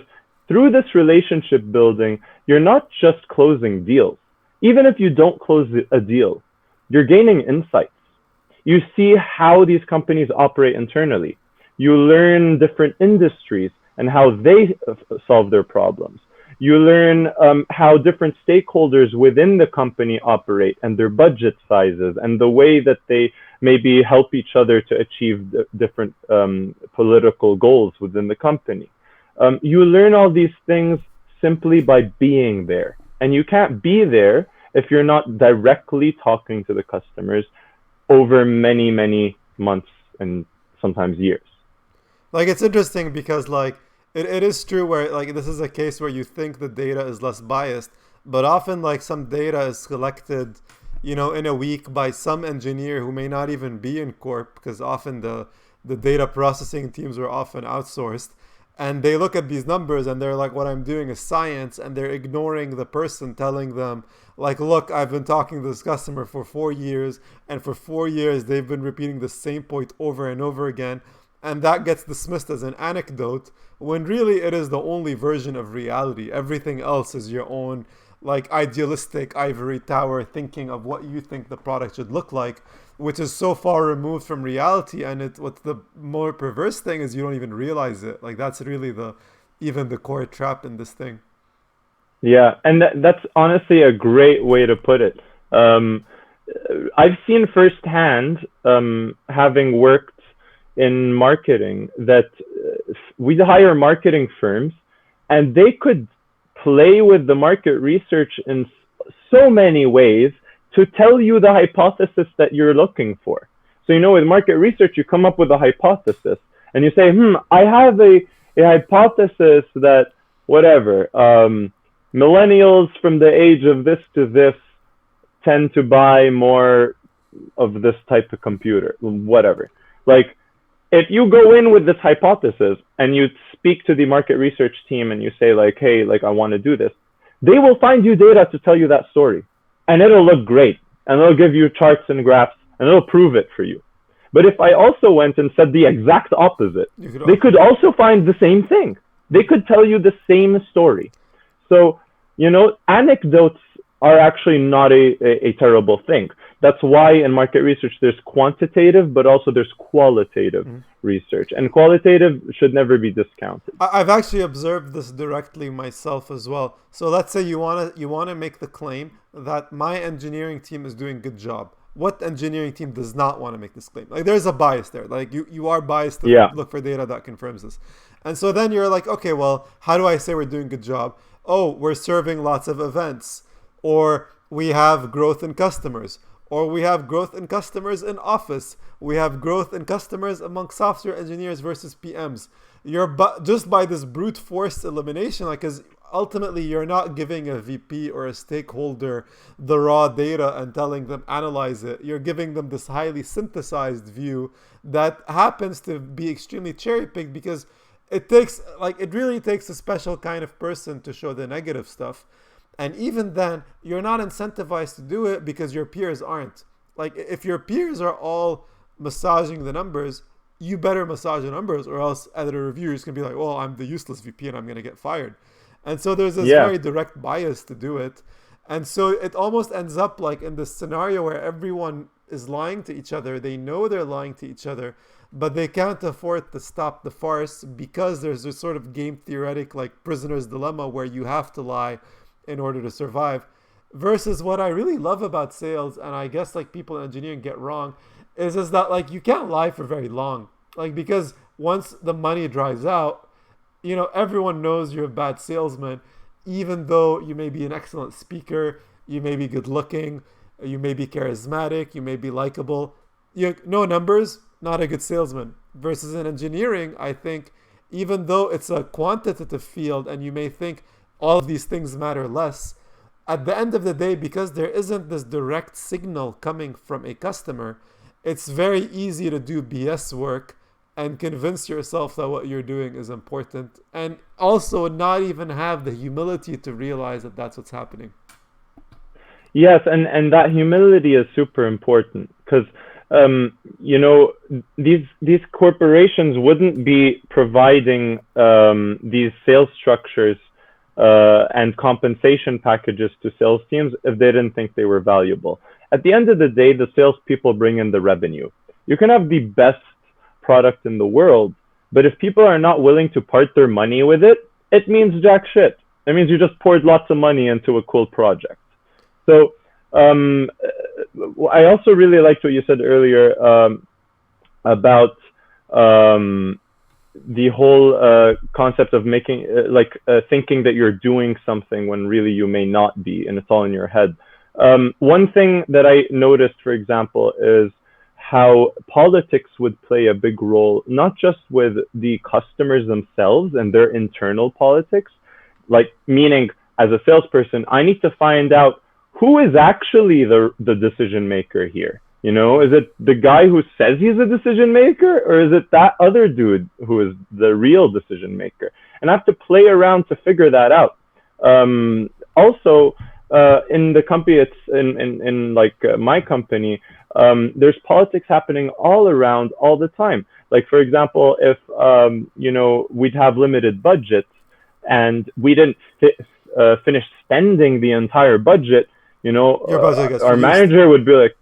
through this relationship building, you're not just closing deals. Even if you don't close a deal, you're gaining insights. You see how these companies operate internally. You learn different industries and how they solve their problems. You learn how different stakeholders within the company operate, and their budget sizes, and the way that they maybe help each other to achieve different political goals within the company. You learn all these things simply by being there. And you can't be there if you're not directly talking to the customers over many, many months and sometimes years. Like, it's interesting because, like, it is true where, like, this is a case where you think the data is less biased, but often, like, some data is collected, in a week by some engineer who may not even be in corp, because often the data processing teams are often outsourced. And they look at these numbers and they're like, what I'm doing is science, and they're ignoring the person telling them, like, look, I've been talking to this customer for 4 years, and for 4 years they've been repeating the same point over and over again. And that gets dismissed as an anecdote, when really it is the only version of reality. Everything else is your own, like, idealistic ivory tower thinking of what you think the product should look like, which is so far removed from reality. And what's the more perverse thing is you don't even realize it. Like, that's really even the core trap in this thing. Yeah, and that's honestly a great way to put it. I've seen firsthand, having worked in marketing, that we'd hire marketing firms, and they could play with the market research in so many ways to tell you the hypothesis that you're looking for. So, with market research, you come up with a hypothesis, and you say, I have a hypothesis that, whatever, millennials from the age of this to this tend to buy more of this type of computer, whatever. Like, if you go in with this hypothesis and you speak to the market research team and you say, like, hey, like, I want to do this, they will find you data to tell you that story. And it'll look great. And it'll give you charts and graphs, and it'll prove it for you. But if I also went and said the exact opposite, they could also find the same thing. They could tell you the same story. So, anecdotes are actually not a terrible thing. That's why in market research there's quantitative, but also there's qualitative research. And qualitative should never be discounted. I've actually observed this directly myself as well. So let's say you wanna make the claim that my engineering team is doing a good job. What engineering team does not want to make this claim? Like, there's a bias there. Like, you are biased to look for data that confirms this. And so then you're like, okay, well, how do I say we're doing a good job? Oh, we're serving lots of events, or we have growth in customers, or we have growth in customers in office. We have growth in customers among software engineers versus PMs. Just by this brute force elimination, like, because ultimately you're not giving a VP or a stakeholder the raw data and telling them analyze it. You're giving them this highly synthesized view that happens to be extremely cherry picked, because it really takes a special kind of person to show the negative stuff. And even then, you're not incentivized to do it because your peers aren't. Like, if your peers are all massaging the numbers, you better massage the numbers, or else editor reviewers can be like, well, I'm the useless VP and I'm going to get fired. And so there's this Yeah. very direct bias to do it. And so it almost ends up like in this scenario where everyone is lying to each other. They know they're lying to each other, but they can't afford to stop the farce because there's this sort of game theoretic like prisoner's dilemma where you have to lie in order to survive. Versus what I really love about sales, and I guess like people in engineering get wrong, is that like you can't lie for very long. Like, because once the money dries out, everyone knows you're a bad salesman, even though you may be an excellent speaker, you may be good looking, you may be charismatic, you may be likable. No numbers, not a good salesman. Versus in engineering, I think, even though it's a quantitative field and you may think all of these things matter less, at the end of the day, because there isn't this direct signal coming from a customer, it's very easy to do BS work and convince yourself that what you're doing is important, and also not even have the humility to realize that that's what's happening. Yes, and that humility is super important because these corporations wouldn't be providing these sales structures and compensation packages to sales teams if they didn't think they were valuable. At the end of the day, the salespeople bring in the revenue. You can have the best product in the world, but if people are not willing to part their money with it, it means jack shit. It means you just poured lots of money into a cool project. So I also really liked what you said earlier about the whole concept of making thinking that you're doing something when really you may not be, and it's all in your head. One thing that I noticed, for example, is how politics would play a big role, not just with the customers themselves and their internal politics, like meaning as a salesperson, I need to find out who is actually the decision maker here. Is it the guy who says he's a decision maker, or is it that other dude who is the real decision maker? And I have to play around to figure that out. Also, in the company, it's in my company, there's politics happening all around all the time. Like, for example, if we'd have limited budgets and we didn't finish spending the entire budget, our manager would be like,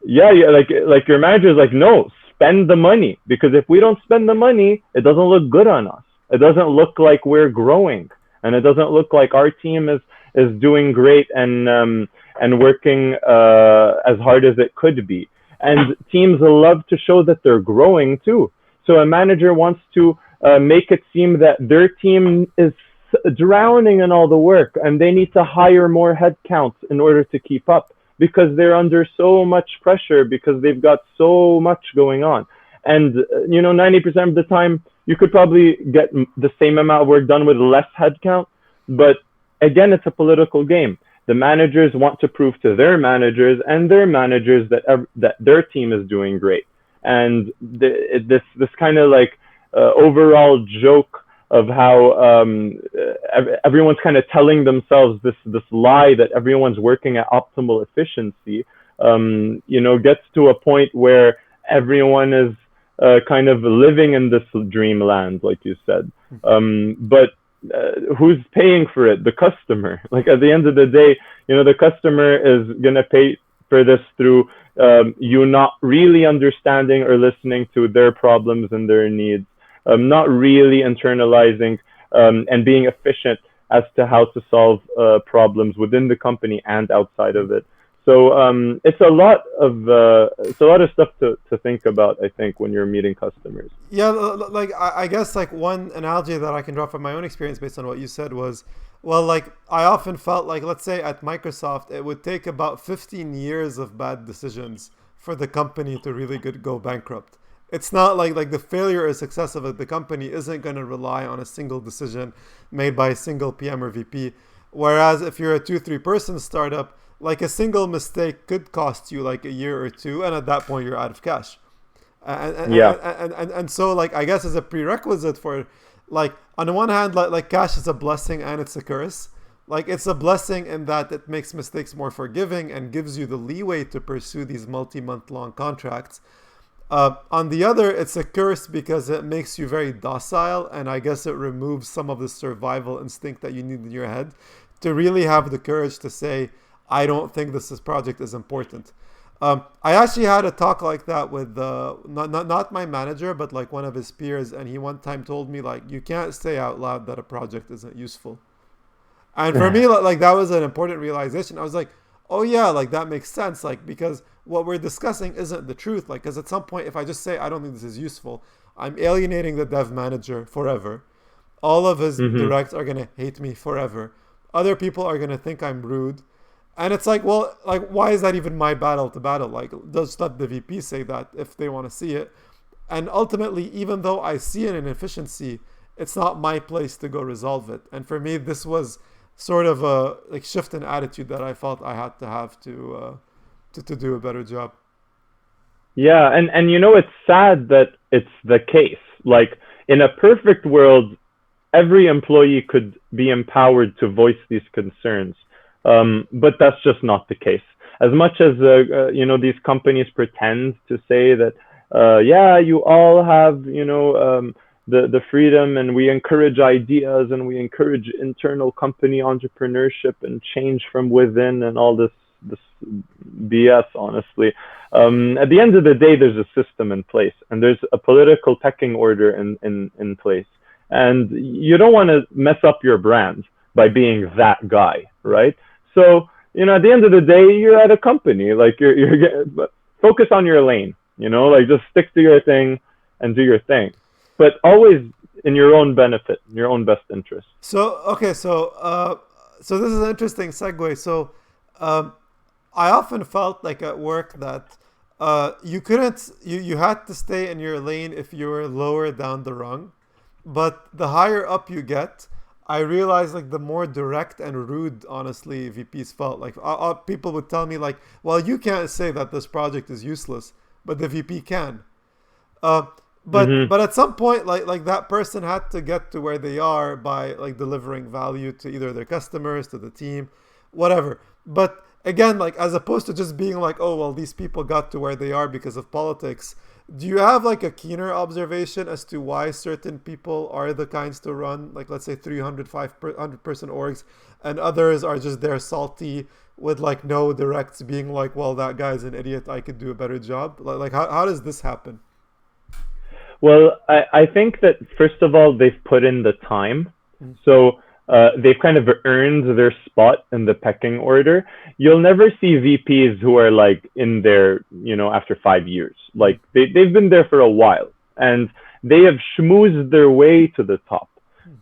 like your manager is like, no, spend the money, because if we don't spend the money, it doesn't look good on us. It doesn't look like we're growing, and it doesn't look like our team is doing great and working as hard as it could be. And teams love to show that they're growing too. So a manager wants to make it seem that their team is drowning in all the work and they need to hire more headcounts in order to keep up, because they're under so much pressure, because they've got so much going on. And 90% of the time you could probably get the same amount of work done with less headcount. But again, it's a political game. The managers want to prove to their managers and their managers that their team is doing great. And this kind of overall joke of how everyone's kind of telling themselves this lie that everyone's working at optimal efficiency, gets to a point where everyone is kind of living in this dreamland, like you said. But who's paying for it? The customer. Like, at the end of the day, the customer is going to pay for this through you not really understanding or listening to their problems and their needs. Not really internalizing and being efficient as to how to solve problems within the company and outside of it. So it's a lot of stuff to think about, I think, when you're meeting customers. Yeah, I guess one analogy that I can draw from my own experience based on what you said was, I often felt like, let's say at Microsoft, it would take about 15 years of bad decisions for the company to really go bankrupt. It's not like the failure or success of the company isn't going to rely on a single decision made by a single PM or VP. Whereas if you're a 2-3 person startup, a single mistake could cost you a year or two, and at that point you're out of cash. And so I guess as a prerequisite for on the one hand, cash is a blessing and it's a curse, like it's a blessing in that it makes mistakes more forgiving and gives you the leeway to pursue these multi-month long contracts. On the other, it's a curse because it makes you very docile, and I guess it removes some of the survival instinct that you need in your head to really have the courage to say, I don't think this project is important. I actually had a talk like that with not my manager, but like one of his peers, and he one time told me, like, you can't say out loud that a project isn't useful. And for me, like, that was an important realization. I was like, oh yeah, like that makes sense, like, because what we're discussing isn't the truth. Like, because at some point, if I just say I don't think this is useful, I'm alienating the dev manager forever. All of his directs are gonna hate me forever. Other people are gonna think I'm rude. And it's like, well, like, why is that even my battle to battle? Like, just let the VP say that if they want to see it. And ultimately, even though I see an inefficiency, it's not my place to go resolve it. And for me, this was sort of a like shift in attitude that I felt I had to have to do a better job. Yeah, and it's sad that it's the case. Like, in a perfect world, every employee could be empowered to voice these concerns. But that's just not the case. As much as these companies pretend to say that, yeah, you all have the freedom, and we encourage ideas, and we encourage internal company entrepreneurship and change from within, and all this BS. Honestly, at the end of the day, there's a system in place, and there's a political pecking order in place, and you don't want to mess up your brand by being that guy, right? So, at the end of the day, you're at a company, like you're focus on your lane, like just stick to your thing and do your thing, but always in your own benefit, in your own best interest. So, okay, so this is an interesting segue. So, I often felt like at work that you had to stay in your lane if you were lower down the rung, but the higher up you get, I realized like the more direct and rude, honestly, VPs felt. Like people would tell me like, well, you can't say that this project is useless, but the VP can. But at some point, like that person had to get to where they are by like delivering value to either their customers, to the team, whatever. But again, like as opposed to just being like, oh well, these people got to where they are because of politics. Do you have like a keener observation as to why certain people are the kinds to run, like let's say 300, 500 person orgs, and others are just there salty with like no directs being like, well, that guy's an idiot, I could do a better job? Like how does this happen? Well, I think that first of all, they've put in the time. So they've kind of earned their spot in the pecking order. You'll never see VPs who are like in there, after 5 years. Like they've been there for a while, and they have schmoozed their way to the top.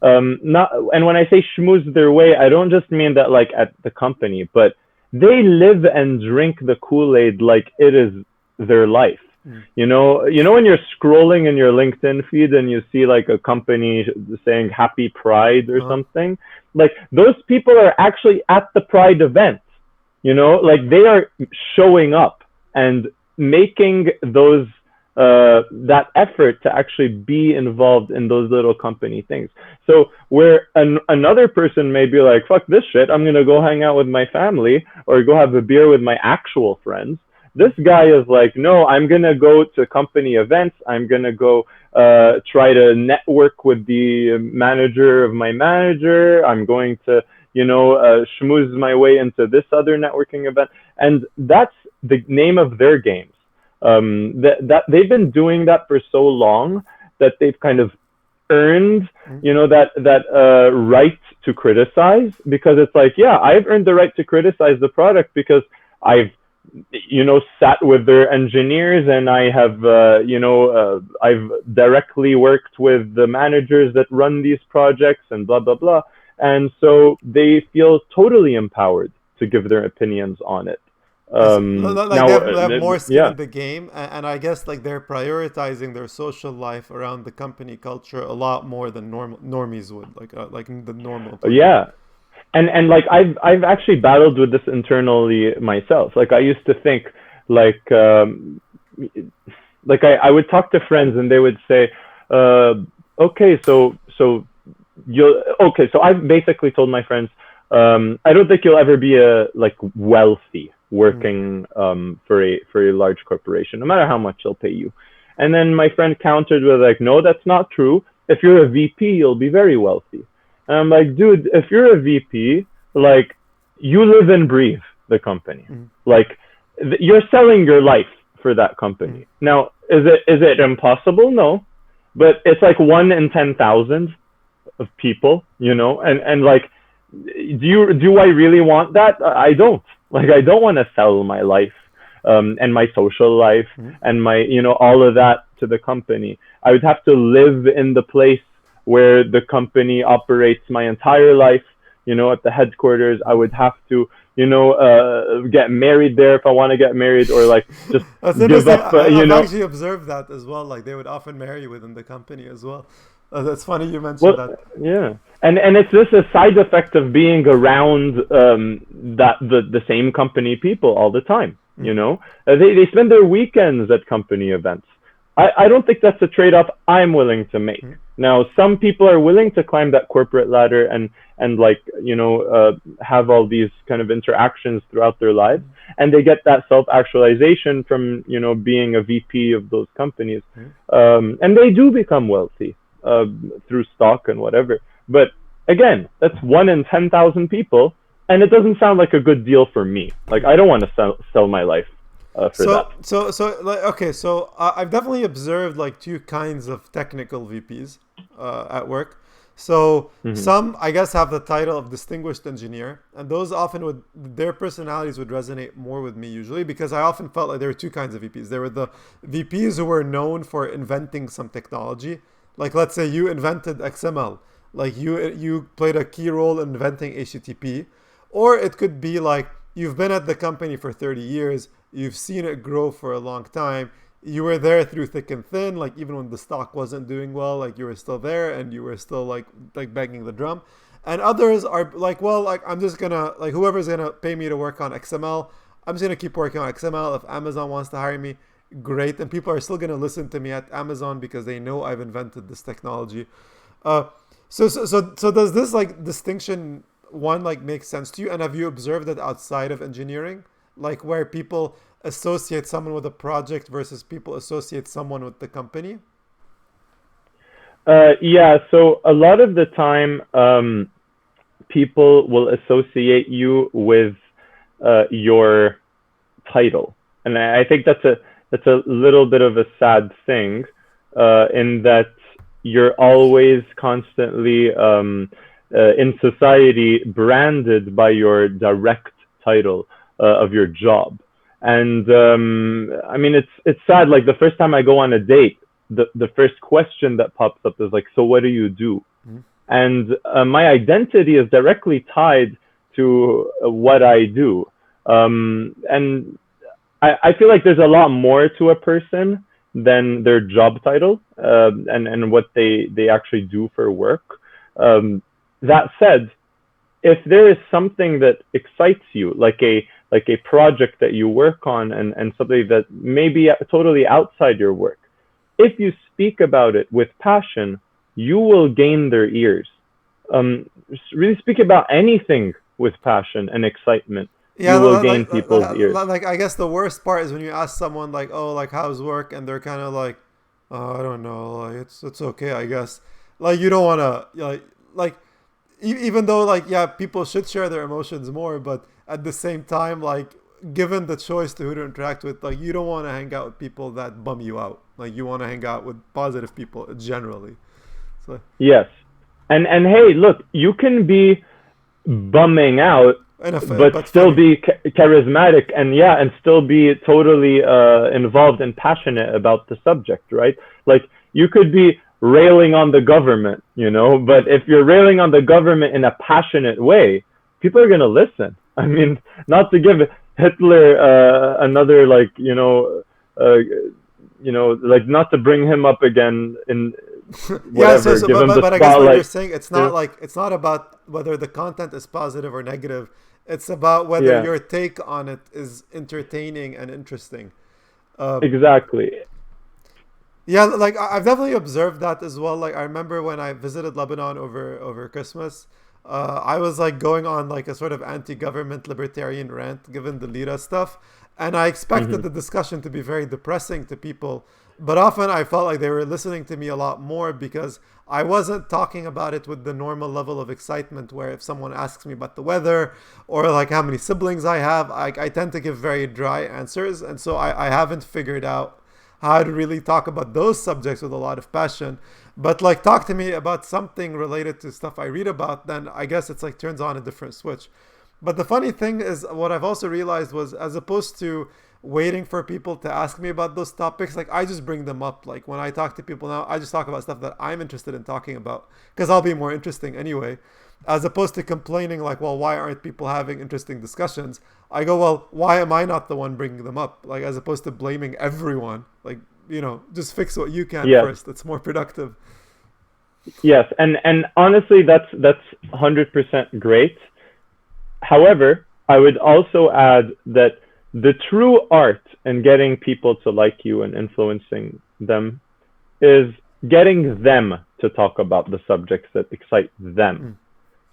And when I say schmooze their way, I don't just mean that like at the company, but they live and drink the Kool-Aid like it is their life. When you're scrolling in your LinkedIn feed and you see like a company saying Happy Pride or something, like those people are actually at the Pride event, like they are showing up and making those that effort to actually be involved in those little company things. So where another person may be like, fuck this shit, I'm going to go hang out with my family or go have a beer with my actual friends. This guy is like, no, I'm going to go to company events. I'm going to go try to network with the manager of my manager. I'm going to, schmooze my way into this other networking event. And that's the name of their games. That they've been doing that for so long that they've kind of earned, that right to criticize, because it's like, yeah, I've earned the right to criticize the product because I've sat with their engineers, and I have, I've directly worked with the managers that run these projects and blah, blah, blah. And so they feel totally empowered to give their opinions on it. They have more skin in the game, and I guess like they're prioritizing their social life around the company culture a lot more than normies would, like the normal person. Yeah. And like I've actually battled with this internally myself. Like I used to think like I would talk to friends and they would say, so I've basically told my friends, I don't think you'll ever be wealthy working for a large corporation, no matter how much they'll pay you. And then my friend countered with like, no, that's not true. If you're a VP, you'll be very wealthy. And I'm like, dude, if you're a VP, like, you live and breathe the company. Like, you're selling your life for that company. Now, is it impossible? No, but it's like 1 in 10,000 of people, and like, do I really want that? I don't. Like, I don't want to sell my life, and my social life, and my, all of that to the company. I would have to live in the place where the company operates my entire life, at the headquarters. I would have to, get married there if I want to get married, or like just That's give interesting. up, I've actually observed that as well. Like, they would often marry within the company as well. That's funny you mentioned that. Yeah, and it's just a side effect of being around that the same company people all the time. They spend their weekends at company events. I don't think that's a trade-off I'm willing to make. Now, some people are willing to climb that corporate ladder and like, have all these kind of interactions throughout their lives, and they get that self-actualization from, being a VP of those companies, and they do become wealthy through stock and whatever. But again, that's 1 in 10,000 people, and it doesn't sound like a good deal for me. Like, I don't want to sell my life for that. So I've definitely observed like two kinds of technical VPs at work. So some, I guess, have the title of distinguished engineer, and those often their personalities would resonate more with me usually, because I often felt like there were two kinds of VPs. There were the VPs who were known for inventing some technology. Like, let's say you invented XML, like you played a key role in inventing HTTP, or it could be like you've been at the company for 30 years, you've seen it grow for a long time, you were there through thick and thin, like even when the stock wasn't doing well, like you were still there and you were still like banging the drum. And others are like, well, like I'm just gonna, like whoever's gonna pay me to work on XML, I'm just gonna keep working on XML. If Amazon wants to hire me, great. And people are still gonna listen to me at Amazon because they know I've invented this technology. So does this like distinction one like make sense to you? And have you observed it outside of engineering, like where people associate someone with a project versus people associate someone with the company? Yeah, so a lot of the time, people will associate you with your title, and I think that's a little bit of a sad thing, in that you're always constantly in society branded by your direct title of your job. And I mean, it's sad. Like the first time I go on a date, the first question that pops up is like, so what do you do? And my identity is directly tied to what I do. And I feel like there's a lot more to a person than their job title, and what they actually do for work. That said, if there is something that excites you, like a project that you work on, and something that may be totally outside your work, if you speak about it with passion, you will gain their ears. Really speak about anything with passion and excitement. Yeah, you will gain people's ears. Like, I guess the worst part is when you ask someone like, "Oh, like how's work?" and they're kind of like, "Oh, I don't know, like it's okay, I guess." Like you don't want to like even though like yeah, people should share their emotions more, but at the same time, like given the choice to who to interact with, like you don't want to hang out with people that bum you out. Like you want to hang out with positive people generally. So yes, and hey, look, you can be bumming out, but still be charismatic, and still be totally involved and passionate about the subject, right? Like you could be railing on the government, but if you're railing on the government in a passionate way, people are going to listen. I mean, not to give Hitler another like like not to bring him up again in whatever. Yeah, but I guess what you're saying, it's not like it's not about whether the content is positive or negative. It's about whether your take on it is entertaining and interesting. Exactly. Yeah, like I've definitely observed that as well. Like I remember when I visited Lebanon over Christmas, I was like going on like a sort of anti-government libertarian rant given the Lira stuff, and I expected the discussion to be very depressing to people, but often I felt like they were listening to me a lot more because I wasn't talking about it with the normal level of excitement where if someone asks me about the weather or like how many siblings I have, I tend to give very dry answers, and so I haven't figured out how to really talk about those subjects with a lot of passion. But like talk to me about something related to stuff I read about, then I guess it's like turns on a different switch. But the funny thing is, what I've also realized was, as opposed to waiting for people to ask me about those topics, like I just bring them up. Like when I talk to people now, I just talk about stuff that I'm interested in talking about because I'll be more interesting anyway. As opposed to complaining like, well, why aren't people having interesting discussions? I go, well, why am I not the one bringing them up? Like as opposed to blaming everyone. Like, just fix what you can first. It's more productive. Yes, and honestly, that's 100% great. However, I would also add that the true art in getting people to like you and influencing them is getting them to talk about the subjects that excite them.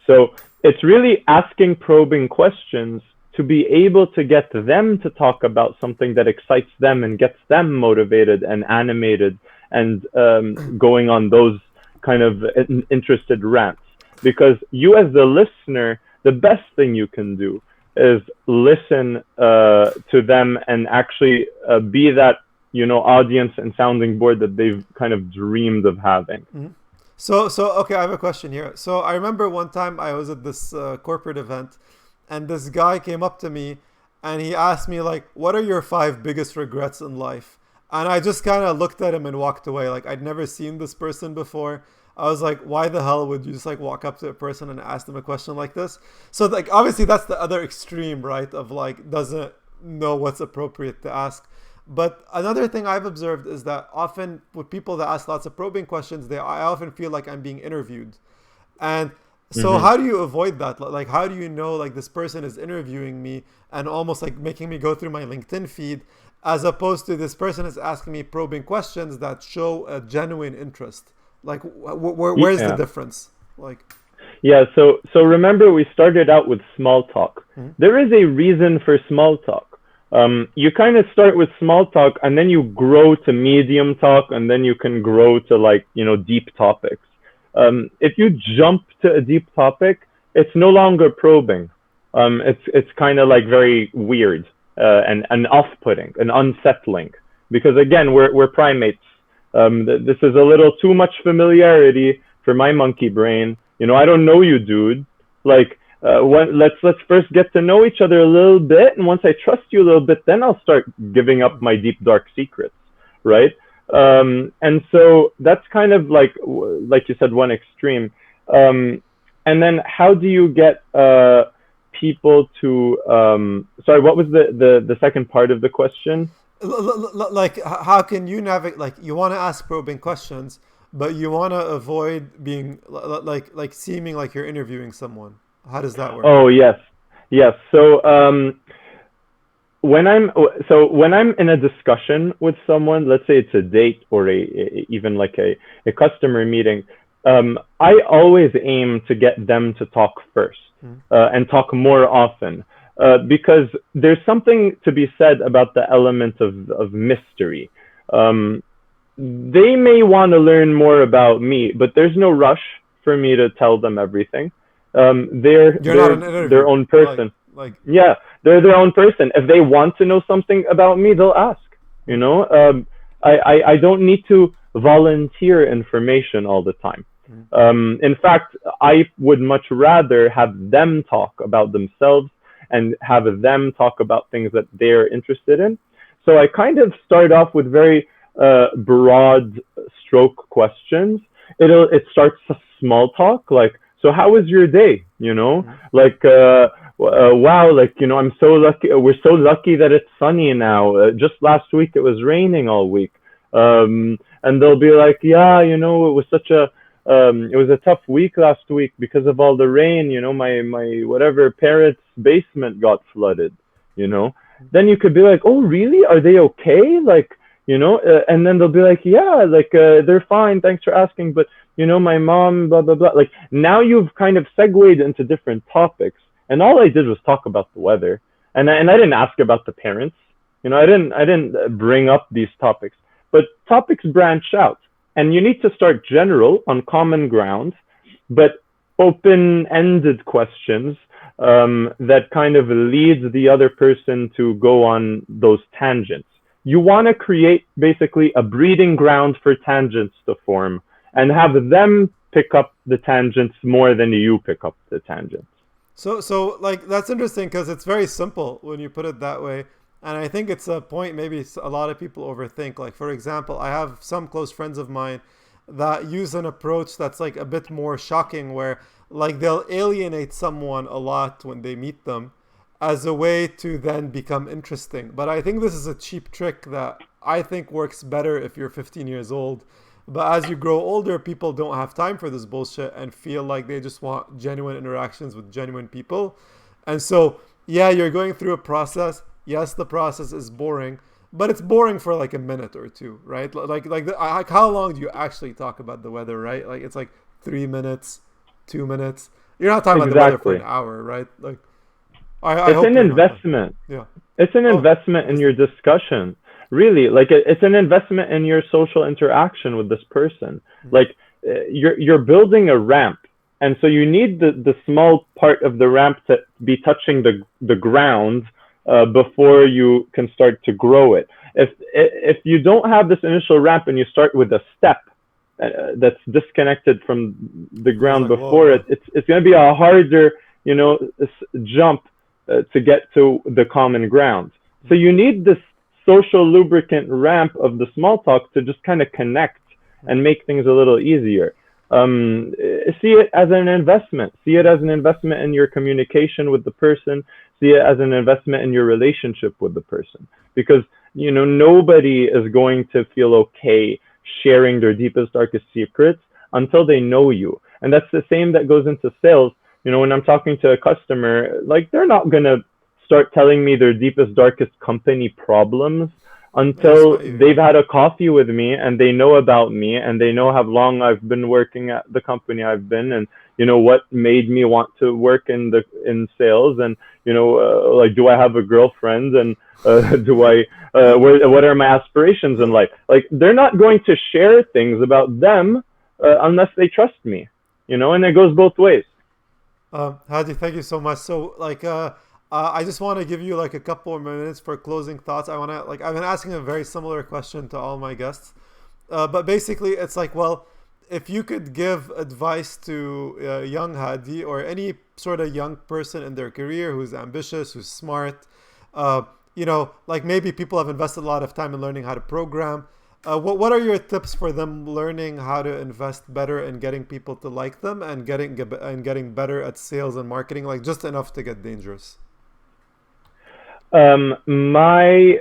So it's really asking probing questions to be able to get them to talk about something that excites them and gets them motivated and animated and going on those kind of interested rants. Because you as the listener, the best thing you can do is listen to them and actually be that audience and sounding board that they've kind of dreamed of having. So okay, I have a question here. So I remember one time I was at this corporate event, and this guy came up to me and he asked me like, what are your 5 biggest regrets in life? And I just kind of looked at him and walked away. Like I'd never seen this person before. I was like, why the hell would you just like walk up to a person and ask them a question like this? So like obviously that's the other extreme, right? Of like doesn't know what's appropriate to ask. But another thing I've observed is that often with people that ask lots of probing questions, I often feel like I'm being interviewed. And so how do you avoid that? Like, how do you know like this person is interviewing me and almost like making me go through my LinkedIn feed, as opposed to this person is asking me probing questions that show a genuine interest? Like, where's the difference? Like, yeah. So remember, we started out with small talk. There is a reason for small talk. You kind of start with small talk and then you grow to medium talk and then you can grow to like, deep topics. If you jump to a deep topic, it's no longer probing. It's kind of like very weird and off-putting and unsettling because again, we're primates. This is a little too much familiarity for my monkey brain. I don't know you, dude. Like, let's first get to know each other a little bit, and once I trust you a little bit, then I'll start giving up my deep dark secrets, right? And so that's kind of like you said, one extreme. And then how do you get people to? Sorry, what was the second part of the question? Like, how can you navigate? Like, you want to ask probing questions, but you want to avoid being like seeming like you're interviewing someone. How does that work? Oh yes. So when I'm in a discussion with someone, let's say it's a date or even like a customer meeting, I always aim to get them to talk first and talk more often. Because there's something to be said about the element of mystery. They may want to learn more about me, but there's no rush for me to tell them everything. They're their own person. Yeah, they're their own person. If they want to know something about me, they'll ask. I don't need to volunteer information all the time. In fact, I would much rather have them talk about themselves and have them talk about things that they're interested in. So I kind of start off with very broad stroke questions. It starts a small talk, like, so how was your day? Like, wow, like, I'm so lucky. We're so lucky that it's sunny now. Just last week it was raining all week. And they'll be like, yeah, it was it was a tough week last week because of all the rain. My whatever parrot's basement got flooded. Then you could be like, oh really? Are they okay? Like, And then they'll be like, yeah, like they're fine, thanks for asking, but my mom, blah blah blah. Like now you've kind of segued into different topics, and all I did was talk about the weather, and I didn't ask about the parents. I didn't bring up these topics, but topics branch out, and you need to start general on common ground, but open-ended questions that kind of leads the other person to go on those tangents. You want to create basically a breeding ground for tangents to form and have them pick up the tangents more than you pick up the tangents. So like that's interesting because it's very simple when you put it that way, and I think it's a point maybe a lot of people overthink. Like for example, I have some close friends of mine that use an approach that's like a bit more shocking, where like they'll alienate someone a lot when they meet them as a way to then become interesting. But I think this is a cheap trick that I think works better if you're 15 years old. But as you grow older, people don't have time for this bullshit and feel like they just want genuine interactions with genuine people. And so, yeah, you're going through a process. Yes, the process is boring, but it's boring for like a minute or two, right? Like how long do you actually talk about the weather, right? Like it's like 3 minutes, 2 minutes. You're not talking about the weather for an hour, right? Like I It's hope an you're not. investment. Yeah. It's an Oh, investment in your discussion. Really, like it's an investment in your social interaction with this person. Like you're building a ramp, and so you need the small part of the ramp to be touching the ground before you can start to grow it. If you don't have this initial ramp and you start with a step that's disconnected from the it's ground like, whoa, before yeah. it, it's going to be a harder jump to get to the common ground. So you need this social lubricant ramp of the small talk to just kind of connect and make things a little easier. See it as an investment. See it as an investment in your communication with the person. See it as an investment in your relationship with the person. Because, nobody is going to feel okay sharing their deepest, darkest secrets until they know you. And that's the same that goes into sales. When I'm talking to a customer, like they're not going to start telling me their deepest, darkest company problems They just until met you, they've yeah. had a coffee with me and they know about me and they know how long I've been working at the company I've been, and what made me want to work in sales, and like, do I have a girlfriend, and do I what are my aspirations in life? Like they're not going to share things about them unless they trust me, and it goes both ways. Hadi, thank you so much. So, like, I just want to give you like a couple more minutes for closing thoughts. I've been asking a very similar question to all my guests, but basically, it's like, well, if you could give advice to young Hadi or any sort of young person in their career who's ambitious, who's smart, like maybe people have invested a lot of time in learning how to program. What are your tips for them learning how to invest better and getting people to like them and getting better at sales and marketing, like just enough to get dangerous? My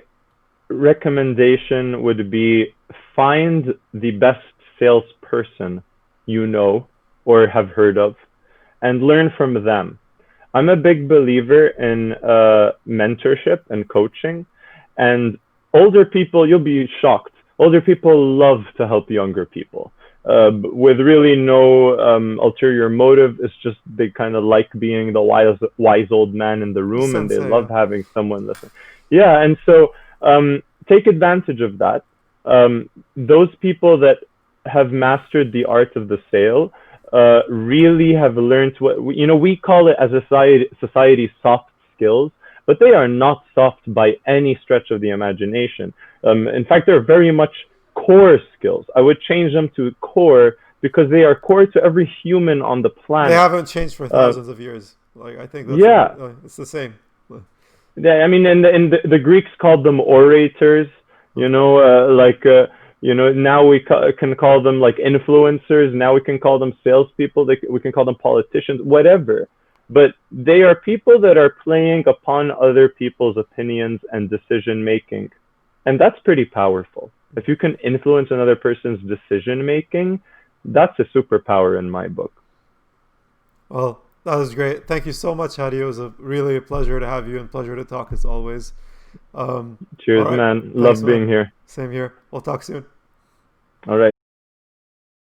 recommendation would be find the best salesperson you know or have heard of and learn from them. I'm a big believer in mentorship and coaching, and older people, you'll be shocked. Older people love to help younger people with really no ulterior motive. It's just they kind of like being the wise old man in the room, and they Sensei, love yeah. having someone listen. Yeah, and so take advantage of that. Those people that have mastered the art of the sale really have learned what we call it as a society soft skills, but they are not soft by any stretch of the imagination. In fact, they're very much core skills. I would change them to core because they are core to every human on the They planet. haven't changed for Uh, thousands of years. Like I think that's yeah, it's the same. I mean, the Greeks called them orators. Now we can call them like influencers. Now we can call them salespeople. We can call them politicians, whatever. But they are people that are playing upon other people's opinions and decision making. And that's pretty powerful. If you can influence another person's decision making, that's a superpower in my book. Well, that was great. Thank you so much, Hadi. It was really a pleasure to have you and pleasure to talk as always. All Cheers, right. man. Thanks, Love man. being here. Same here. We'll talk soon. All right.